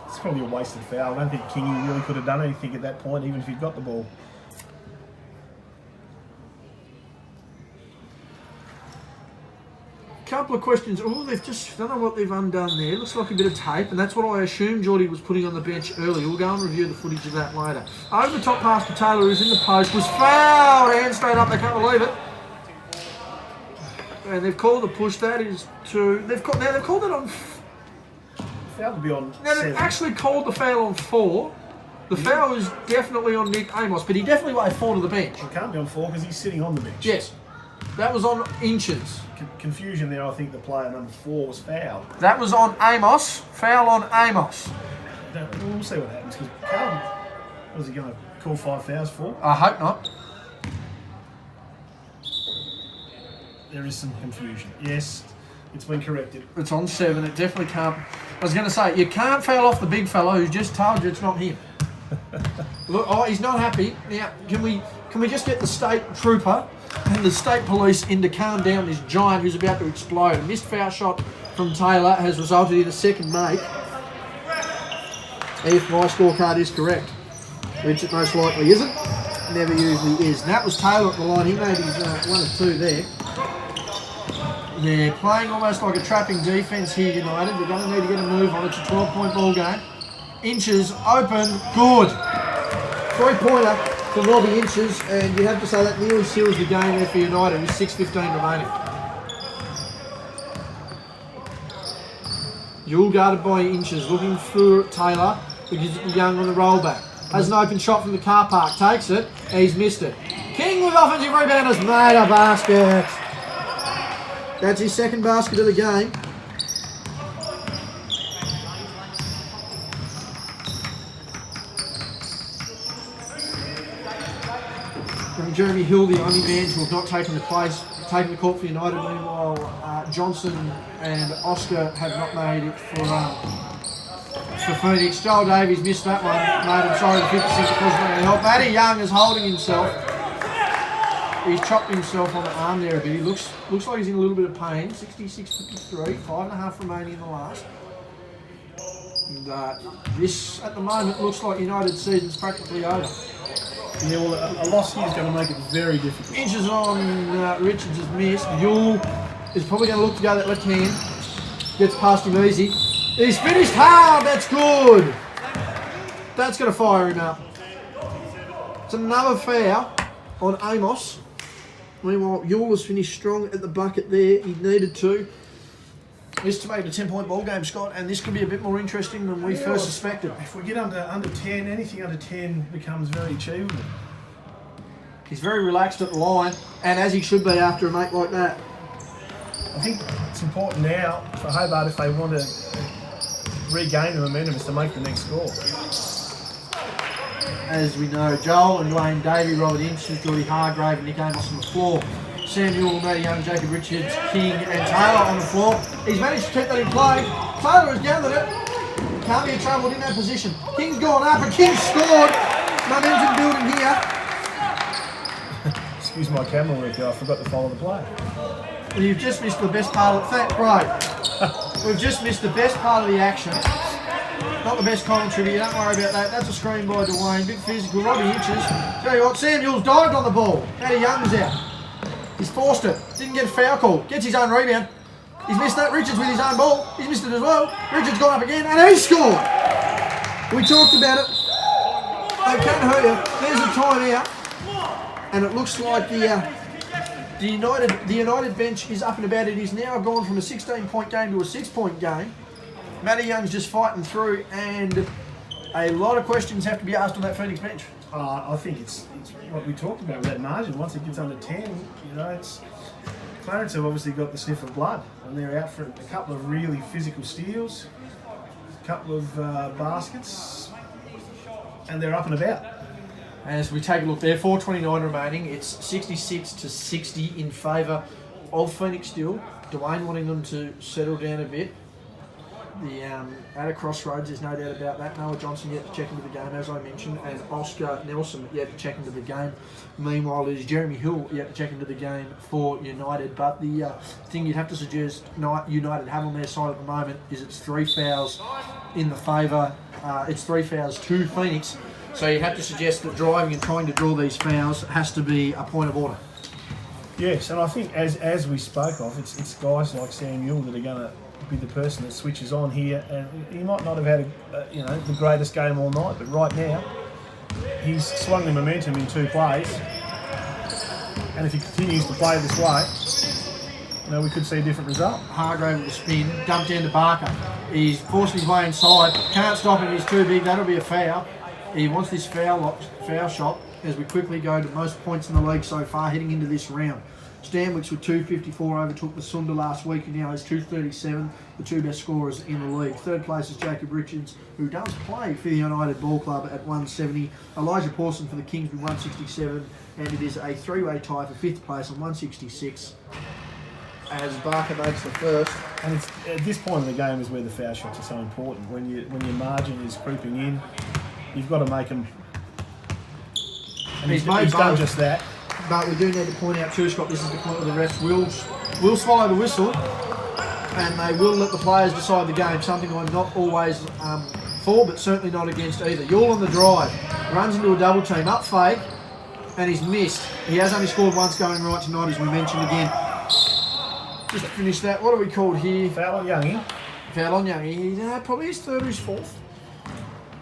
[SPEAKER 2] It's probably a wasted foul. I don't think Kingy really could have done anything at that point, even if he'd got the ball.
[SPEAKER 1] Couple of questions. Oh, they've just, don't know what they've undone there. Looks like a bit of tape, and that's what I assumed Geordie was putting on the bench earlier. We'll go and review the footage of that later. Over the top pass to Taylor, who's in the post, was fouled. Hand straight up, they can't believe it. And they've called the push. That is to, they've called it on.
[SPEAKER 2] Foul to be on
[SPEAKER 1] Now they've
[SPEAKER 2] 7.
[SPEAKER 1] actually called the foul on 4. The foul is definitely on Nick Amos, but he definitely waved 4 to the bench.
[SPEAKER 2] It can't be on 4 because he's sitting on the bench.
[SPEAKER 1] Yes, that was on Inches.
[SPEAKER 2] Confusion there. I think the player number 4 was fouled.
[SPEAKER 1] That was on Amos. Foul on Amos.
[SPEAKER 2] We'll see what happens because Callum, was he going to call 5 fouls for?
[SPEAKER 1] I hope not.
[SPEAKER 2] There is some confusion. Yes, it's been corrected.
[SPEAKER 1] It's on 7. It definitely can't. I was going to say, you can't foul off the big fellow who's just told you it's not him. Look, oh, he's not happy. Now, can we just get the state trooper and the state police in to calm down this giant who's about to explode? A missed foul shot from Taylor has resulted in a second make. If my scorecard is correct, which it most likely isn't. Never usually is. And that was Taylor at the line. He made his 1 of 2 there. They're playing almost like a trapping defence here, United. They're going to need to get a move on. It's a 12-point ball game. Inches, open, good. 3-pointer for Robbie Inches, and you'd have to say that nearly seals the game there for United with 6:15 remaining. Yule guarded by Inches, looking for Taylor, who gives it to Young on the rollback. Has an open shot from the car park, takes it, and he's missed it. King with offensive rebound has made a basket. That's his second basket of the game. And Jeremy Hill, the only man who have not taken the court for United. Meanwhile, Johnson and Oscar have not made it for Phoenix. Joel Davies missed that one. Made him sorry, the 56 wasn't going to help. Matty Young is holding himself. He's chopped himself on the arm there a bit. He looks like he's in a little bit of pain. 66-53, 5.5 remaining in the last. And this, at the moment, looks like United's season's practically over.
[SPEAKER 2] Yeah, well, a loss here is going to make it very difficult.
[SPEAKER 1] Inches on Richards has missed. Yule is probably going to look to go that left hand. Gets past him easy. He's finished hard. That's good. That's going to fire him up. It's another foul on Amos. Meanwhile, Yule has finished strong at the bucket there. He needed to. This to make it a 10-point ball game, Scott, and this could be a bit more interesting than we first suspected.
[SPEAKER 2] If we get under 10, anything under 10 becomes very achievable.
[SPEAKER 1] He's very relaxed at the line, and as he should be after a mate like that.
[SPEAKER 2] I think it's important now for Hobart, if they want to regain the momentum, is to make the next score.
[SPEAKER 1] As we know, Joel and Wayne Davey, Robert Ince, Geordie Hargrave and Nick Amos on the floor. Samuel, Matty Young, Jacob Richards, King and Taylor on the floor. He's managed to keep that in play. Taylor has gathered it. Can't be in trouble in that position. King's gone up and King scored. Momentum building here.
[SPEAKER 2] Excuse my camera work, I forgot to follow the play.
[SPEAKER 1] Well, you've just missed the best part of it. Right. We've just missed the best part of the action. Not the best commentary, don't worry about that. That's a screen by Dwayne. Big physical, Robbie Inches. Tell you what, Samuel's dived on the ball. Matty Young's out. He's forced it. Didn't get a foul call. Gets his own rebound. He's missed that. Richards with his own ball. He's missed it as well. Richards gone up again and he scored. We talked about it. They can't hurt you. There's a timeout. And it looks like the United bench is up and about. It is now gone from a 16-point game to a 6-point game. Matty Young's just fighting through, and a lot of questions have to be asked on that Phoenix bench.
[SPEAKER 2] I think it's what we talked about with that margin. Once it gets under 10, you know, it's Clarence have obviously got the sniff of blood, and they're out for a couple of really physical steals, a couple of baskets, and they're up and about.
[SPEAKER 1] As we take a look there, 4:29 remaining. It's 66-60 in favour of Phoenix still. Dwayne wanting them to settle down a bit. At a crossroads, there's no doubt about that. Noah Johnson yet to check into the game, as I mentioned, and Oscar Nelson yet to check into the game. Meanwhile, there's Jeremy Hill yet to check into the game for United. But the thing you'd have to suggest United have on their side at the moment is it's 3 fouls in the favour. It's 3 fouls to Phoenix. So you have to suggest that driving and trying to draw these fouls has to be a point of order.
[SPEAKER 2] Yes, and I think as we spoke of, it's guys like Samuel that are going to be the person that switches on here, and he might not have had the greatest game all night, but right now he's swung the momentum in 2 plays, and if he continues to play this way, we could see a different result.
[SPEAKER 1] Hargrave with the spin, dumped down to Barker. He's forcing his way inside, can't stop him, he's too big, that'll be a foul. He wants this foul shot as we quickly go to most points in the league so far heading into this round. Stanwicks with 254 overtook Masunda last week and now has 237, the 2 best scorers in the league. Third place is Jacob Richards, who does play for the United Ball Club at 170. Elijah Pawson for the Kings with 167, and it is a 3-way tie for 5th place on 166 as Barker makes the first.
[SPEAKER 2] And it's, at this point in the game is where the foul shots are so important. When your margin is creeping in, you've got to make them. And he's done just that.
[SPEAKER 1] But we do need to point out too, Scott, this is the point where the refs will swallow the whistle and they will let the players decide the game, something I'm not always for, but certainly not against either. Yule on the drive, runs into a double team, up fake, and he's missed. He has only scored once going right tonight, as we mentioned again. Just to finish that, what are we called here?
[SPEAKER 2] Foul on Youngie.
[SPEAKER 1] Foul on Youngie. Probably his 3rd or his 4th.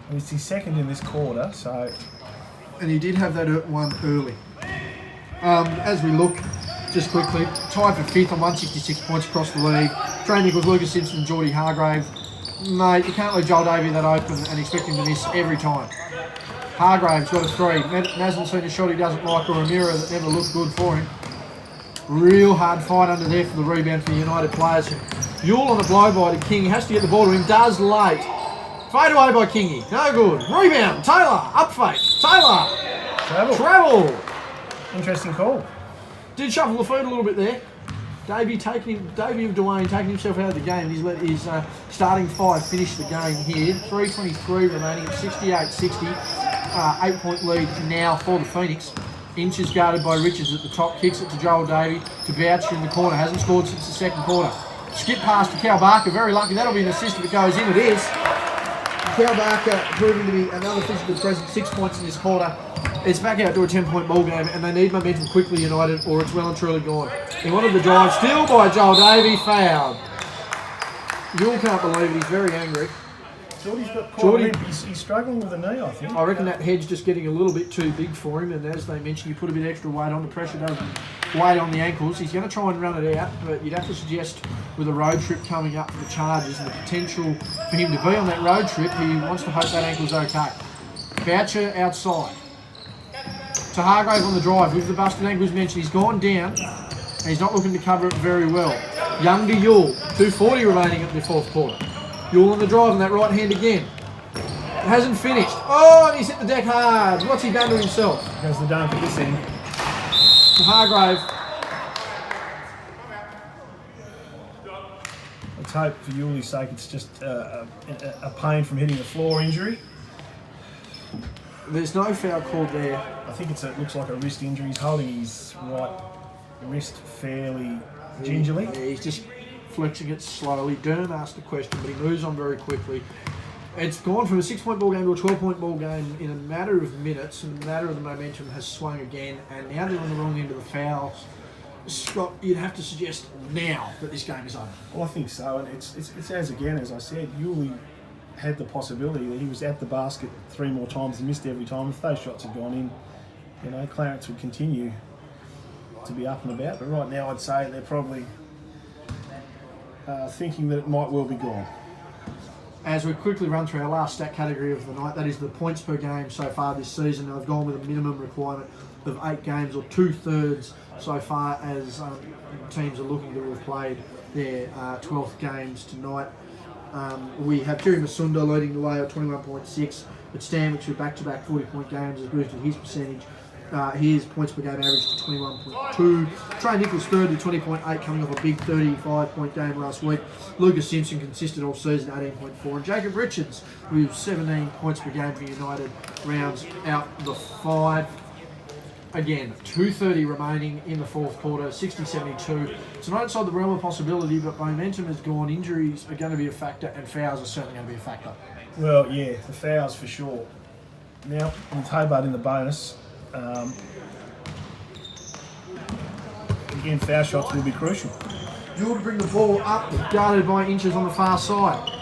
[SPEAKER 2] And it's his 2nd in this quarter, so...
[SPEAKER 1] And he did have that one early. As we look, just quickly, tied for 5th on 166 points across the league. Trey Nichols, Lucas Simpson, Geordie Hargrave. Mate, you can't leave Joel Davey that open and expect him to miss every time. Hargrave's got a 3. Hasn't seen a shot he doesn't like or a mirror that never looked good for him. Real hard fight under there for the rebound for the United players. Yule on the blow by to King. He has to get the ball to him. Does late. Fade away by Kingy. No good. Rebound. Taylor. Up fake. Taylor. Travel.
[SPEAKER 2] Interesting call.
[SPEAKER 1] Did shuffle the feet a little bit there. Davey of Dwayne taking himself out of the game. He's let his starting 5 finish the game here. 3:23 remaining at 68-60. 8-point lead now for the Phoenix. Inch is guarded by Richards at the top. Kicks it to Joel Davey to Boucher in the corner. Hasn't scored since the second quarter. Skip pass to Cal Barker. Very lucky. That'll be an assist if it goes in. It is. Cal Barker proving to be another physical presence. 6 points in this quarter. It's back out to a 10-point ball game, and they need momentum quickly, United, or it's well and truly gone. He wanted the drive, still by Joel Davey, fouled. Yule can't believe it, he's very angry.
[SPEAKER 2] Geordie's got quite he's struggling with a knee, I think.
[SPEAKER 1] I reckon that head's just getting a little bit too big for him, and as they mentioned, you put a bit extra weight on, the pressure doesn't weigh on the ankles. He's going to try and run it out, but you'd have to suggest with a road trip coming up for the Chargers and the potential for him to be on that road trip, he wants to hope that ankle's okay. Boucher outside. To Hargrave on the drive with the busted ankle as mentioned. He's gone down and he's not looking to cover it very well. Young to Yule. 2:40 remaining at the fourth quarter. Yule on the drive on that right hand again. It hasn't finished. Oh, and he's hit the deck hard. What's he done to himself?
[SPEAKER 2] Goes the dunk at this end.
[SPEAKER 1] To Hargrave.
[SPEAKER 2] Let's hope for Yule's sake it's just a pain from hitting a floor injury.
[SPEAKER 1] There's no foul called there.
[SPEAKER 2] I think it looks like a wrist injury. He's holding his right wrist fairly gingerly.
[SPEAKER 1] Yeah, he's just flexing it slowly. Dern asked the question, but he moves on very quickly. It's gone from a 6-point ball game to a 12-point ball game in a matter of minutes, and the matter of the momentum has swung again, and now they're on the wrong end of the fouls. Scott, you'd have to suggest now that this game is over.
[SPEAKER 2] Well, I think so, and it's as again, as I said, Yule had the possibility that he was at the basket 3 more times and missed every time. If those shots had gone in, you know, Clarence would continue to be up and about. But right now, I'd say they're probably thinking that it might well be gone.
[SPEAKER 1] As we quickly run through our last stat category of the night, that is the points per game so far this season. They've gone with a minimum requirement of 8 games, or 2/3 so far as teams are looking to have played their 12th games tonight. We have Terry Masunda leading the way at 21.6, but Stanwich with back-to-back 40-point games has boosted his percentage. His points per game average to 21.2. Trey Nichols third with 20.8, coming off a big 35-point game last week. Lucas Simpson consistent all season, 18.4. And Jacob Richards with 17 points per game for United rounds out the 5. Again, 2:30 remaining in the fourth quarter, 60-72. It's not outside the realm of possibility, but momentum has gone. Injuries are going to be a factor, and fouls are certainly going to be a factor.
[SPEAKER 2] Well, yeah, the fouls for sure. Now, with Hobart in the bonus, again, foul shots will be crucial.
[SPEAKER 1] Yule to bring the ball up, guarded by Inches on the far side.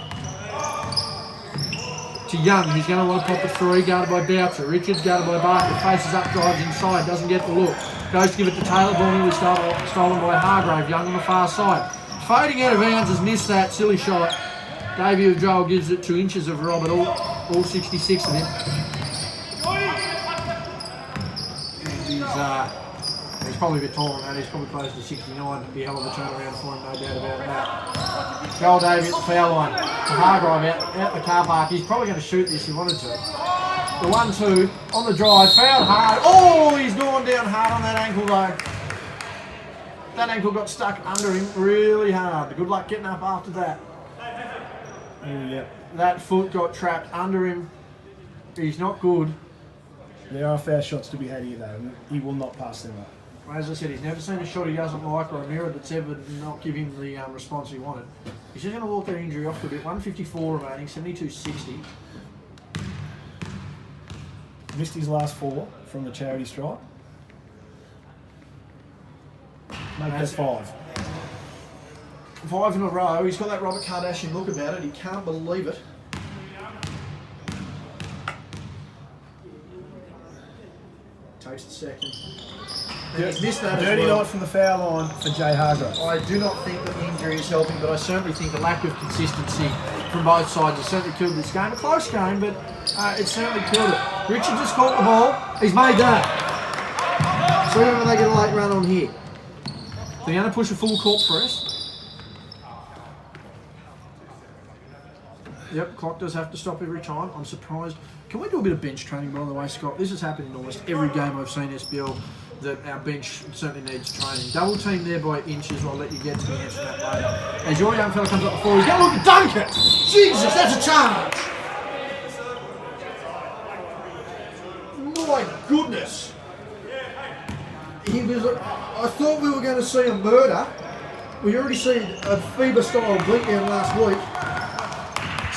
[SPEAKER 1] To Young, he's going to want to pop the 3, guarded by Boucher. Richards guarded by Barker, faces up, drives inside, doesn't get the look. Goes to give it to Taylor, ball nearly stolen by Hargrave. Young on the far side. Fading out of bounds, has missed that silly shot. Davey of Joel gives it to Inches of Robert, all 66 of him. He's probably a bit taller than that. He's probably close to 69. It'd be a hell of a turnaround for him, no doubt about that. Joel Davey at the foul line. To Hargrave out the car park. He's probably going to shoot this if he wanted to. The 1-2 on the drive. Fouled hard. Oh, he's gone down hard on that ankle though. That ankle got stuck under him really hard. Good luck getting up after that.
[SPEAKER 2] Yeah.
[SPEAKER 1] That foot got trapped under him. He's not good.
[SPEAKER 2] There are foul shots to be had here though, and he will not pass them up.
[SPEAKER 1] As I said, he's never seen a shot he doesn't like or a mirror that's ever not give him the response he wanted. He's just going to walk that injury off for a bit. 154 remaining, 72-60.
[SPEAKER 2] Missed his last 4 from the charity stripe. Make that 5.
[SPEAKER 1] 5 in a row. He's got that Robert Kardashian look about it. He can't believe it. Takes the second. And he's missed that
[SPEAKER 2] Dirty
[SPEAKER 1] as well.
[SPEAKER 2] night from the foul line for Jay Hargrave.
[SPEAKER 1] I do not think that the injury is helping, but I certainly think the lack of consistency from both sides has certainly killed this game. A close game, but It certainly killed it. Richards just caught the ball. He's made that. So whether they get a late run on here. They're going to push a full court press. Yep, clock does have to stop every time. I'm surprised. Can we do a bit of bench training, by the way, Scott? This has happened in almost every game I've seen SBL that our bench certainly needs training. Double team there by inches. I'll let you get to the answer to that later. As your young fella comes up the floor, he's going to look at dunk it. Jesus, that's a charge. My goodness. He was. I thought we were going to see a murder. We already seen a FIBA-style beatdown last week.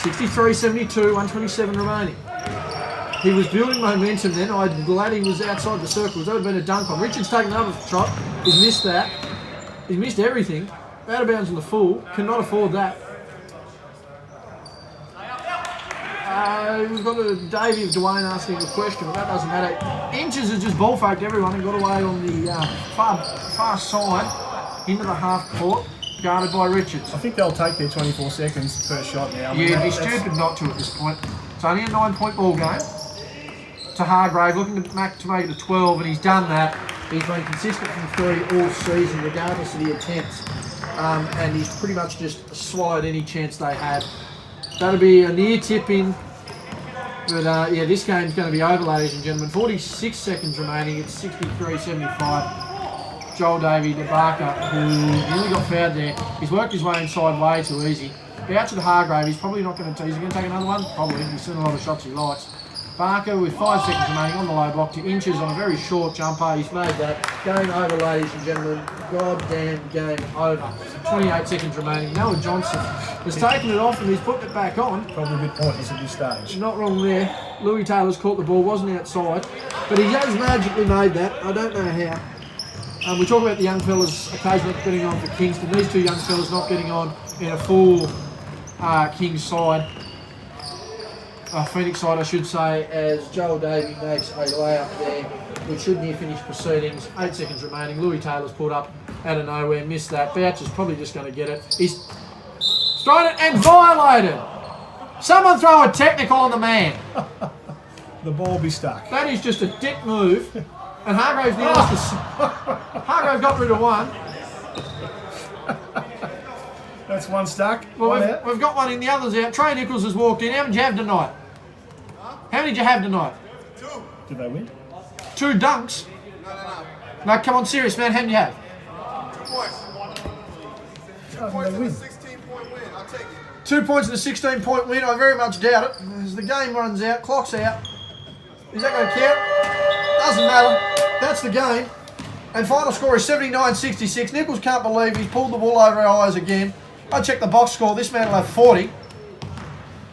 [SPEAKER 1] 63-72, 127 remaining. He was building momentum then. I'm glad he was outside the circles. That would have been a dunk on. Richards taking another shot. He's missed that. He's missed everything. Out of bounds in the full. Cannot afford that. We've got a Davey of Dwayne asking a question, but that doesn't matter. Inches has just ball faked everyone and got away on the far side into the half court. Guarded by Richards.
[SPEAKER 2] I think they'll take their 24 seconds per shot now.
[SPEAKER 1] Yeah, it'd be stupid not to at this point. It's only a 9-point ball game. To Hargrave, looking to make it a 12, and he's done that. He's been consistent from three all season, regardless of the attempts. And he's pretty much just swallowed any chance they had. That'll be a near tip in. But yeah, this game's going to be over, ladies and gentlemen. 46 seconds remaining. It's 63-75. Joel Davey, the Barker, who nearly got fouled there. He's worked his way inside way too easy. Out to the Hargrave. He's probably not going to. He's going to take another one. Probably. He's seen a lot of shots he likes. Barker with 5 seconds remaining on the low block to inches on a very short jumper. He's made that. Game over, ladies and gentlemen. Goddamn game over. 28 seconds remaining. Noah Johnson has taken it off and he's putting it back on.
[SPEAKER 2] Probably a bit pointless at this stage.
[SPEAKER 1] Not wrong there. Louis Taylor's caught the ball, wasn't outside. But he has magically made that. I don't know how. We talk about the young fellas occasionally getting on for Kingston. These two young fellas not getting on in a full Kings side. Phoenix side, I should say, as Joel Davey makes a layup there, which should near finish proceedings. 8 seconds remaining. Louis Taylor's pulled up out of nowhere, missed that. Boucher's probably just going to get it. He's thrown it and violated. Someone throw a technical on the man.
[SPEAKER 2] The ball be stuck.
[SPEAKER 1] That is just a dick move. And Hargrave's near us. Hargrave got rid of one.
[SPEAKER 2] That's one stuck.
[SPEAKER 1] Well,
[SPEAKER 2] one out.
[SPEAKER 1] we've got one in, the other's out. Trey Nichols has walked in. How many did you have tonight? How many did you have tonight?
[SPEAKER 3] 2.
[SPEAKER 2] Did they win?
[SPEAKER 1] 2 dunks? No, come on, serious, man. How many did you have?
[SPEAKER 3] 2 points. 2
[SPEAKER 2] Oh,
[SPEAKER 3] points
[SPEAKER 2] they
[SPEAKER 3] and a
[SPEAKER 2] win.
[SPEAKER 3] 16-point win. I'll take it.
[SPEAKER 1] 2 points and a 16-point win. I very much doubt it. As the game runs out, clock's out. Is that going to count? Doesn't matter. That's the game. And final score is 79-66. Nichols can't believe he's pulled the ball over our eyes again. I checked the box score. This man will have 40.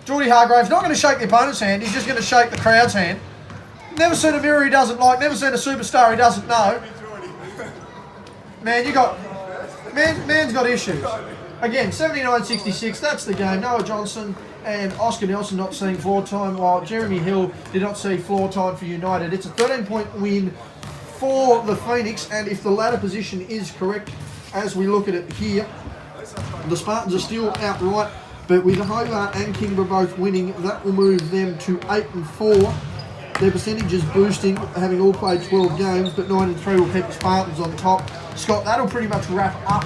[SPEAKER 1] Geordie Hargrave's not going to shake the opponent's hand. He's just going to shake the crowd's hand. Never seen a mirror he doesn't like. Never seen a superstar he doesn't know. Man, man's got issues. Again, 79-66. That's the game. Noah Johnson and Oscar Nelson not seeing floor time, while Jeremy Hill did not see floor time for United. It's a 13-point win for the Phoenix, and if the ladder position is correct, as we look at it here, the Spartans are still outright, but with Hobart and Kingborough both winning, that will move them to 8-4. Their percentage is boosting, having all played 12 games, but 9-3 will keep the Spartans on top. Scott, that'll pretty much wrap up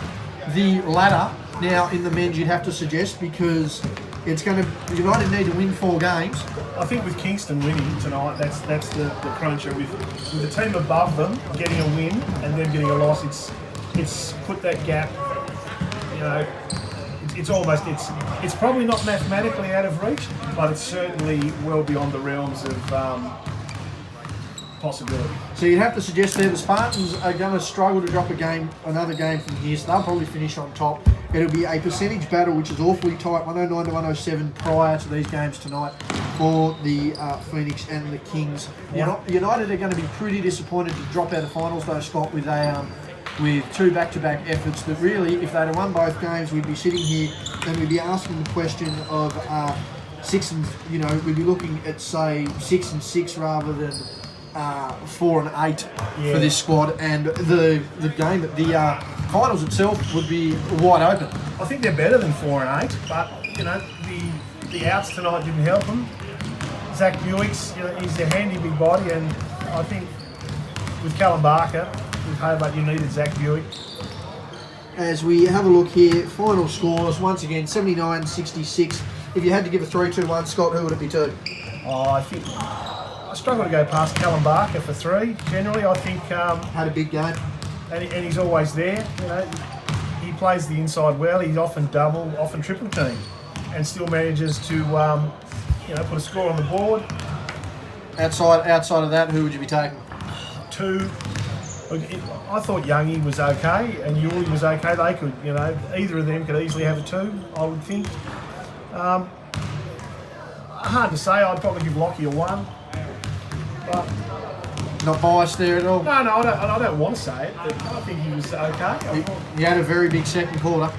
[SPEAKER 1] the ladder. Now, in the men's, you'd have to suggest, because it's going to. United need to win 4 games.
[SPEAKER 2] I think with Kingston winning tonight, that's the cruncher. With the team above them getting a win and them getting a loss, it's put that gap. You know, it's probably not mathematically out of reach, but it's certainly well beyond the realms of possibility.
[SPEAKER 1] So you'd have to suggest there the Spartans are going to struggle to drop another game from here, so they'll probably finish on top. It'll be a percentage battle, which is awfully tight, 109 to 107 prior to these games tonight for the Phoenix and the Kings. United are going to be pretty disappointed to drop out of finals, though, Scott, with 2 back-to-back efforts. That really, if they'd have won both games, we'd be sitting here and we'd be asking the question of 6 and, we'd be looking at, say, 6-6 rather than 4-8 for this squad, and the game, the finals itself would be wide open.
[SPEAKER 2] I think they're better than 4-8, but the outs tonight didn't help them. Zach Buick's, he's a handy big body, and I think with Callum Barker, with Hobart, you needed Zach Buick.
[SPEAKER 1] As we have a look here, final scores, once again, 79-66. If you had to give a 3-2-1, Scott, who would it be to?
[SPEAKER 2] Oh, I think I struggle to go past Callum Barker for 3. Generally, I think
[SPEAKER 1] Had a big game.
[SPEAKER 2] and he's always there. He plays the inside well. He's often double, often triple team, and still manages to put a score on the board.
[SPEAKER 1] Outside of that, who would you be taking?
[SPEAKER 2] 2. I thought Youngie was okay, and Yuli was okay. They could, either of them could easily have a 2. I would think. Hard to say. I'd probably give Lockie a 1. But
[SPEAKER 1] Not biased there at all.
[SPEAKER 2] no, I don't want to say it, but I think he was okay.
[SPEAKER 1] He had a very big second quarter.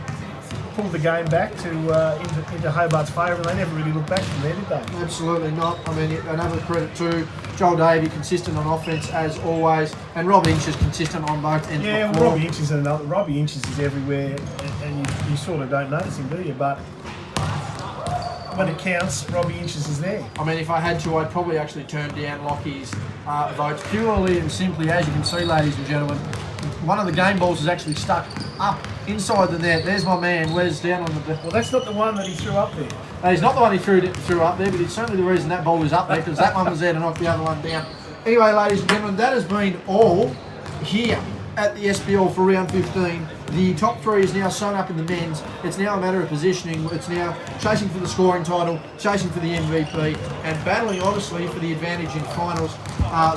[SPEAKER 2] Pulled the game back to into Hobart's favour, and they never really looked back from there, did they?
[SPEAKER 1] Absolutely not. I mean, another credit to Joel Davey, consistent on offence as always, and Rob Inch is consistent on both ends
[SPEAKER 2] Yeah,
[SPEAKER 1] of the
[SPEAKER 2] well,
[SPEAKER 1] floor.
[SPEAKER 2] Robbie Inches is everywhere, and you sort of don't notice him, do you? But when it counts, Robbie Inches is there.
[SPEAKER 1] I mean, if I had to, I'd probably actually turn down Lockie's votes purely and simply, as you can see, ladies and gentlemen, one of the game balls is actually stuck up inside the net. There's my man, Wes, down on the...
[SPEAKER 2] Well, that's not the one that he threw up there.
[SPEAKER 1] He's not the one he threw up there, but it's certainly the reason that ball was up there, because that one was there to knock the other one down. Anyway, ladies and gentlemen, that has been all here at the SBL for round 15. The top 3 is now sewn up in the men's. It's now a matter of positioning. It's now chasing for the scoring title, chasing for the MVP, and battling, obviously, for the advantage in finals.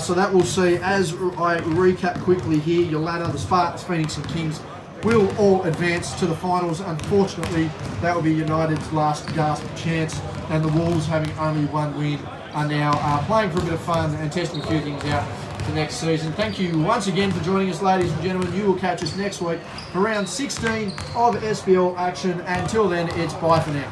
[SPEAKER 1] So that we'll see. As I recap quickly here, your ladder, the Spartans, Phoenix and Kings will all advance to the finals. Unfortunately, that will be United's last gasp chance, and the Wolves, having only 1 win, are now playing for a bit of fun and testing a few things out for next season. Thank you once again for joining us, ladies and gentlemen. You will catch us next week for round 16 of SBL action. Until then, it's bye for now.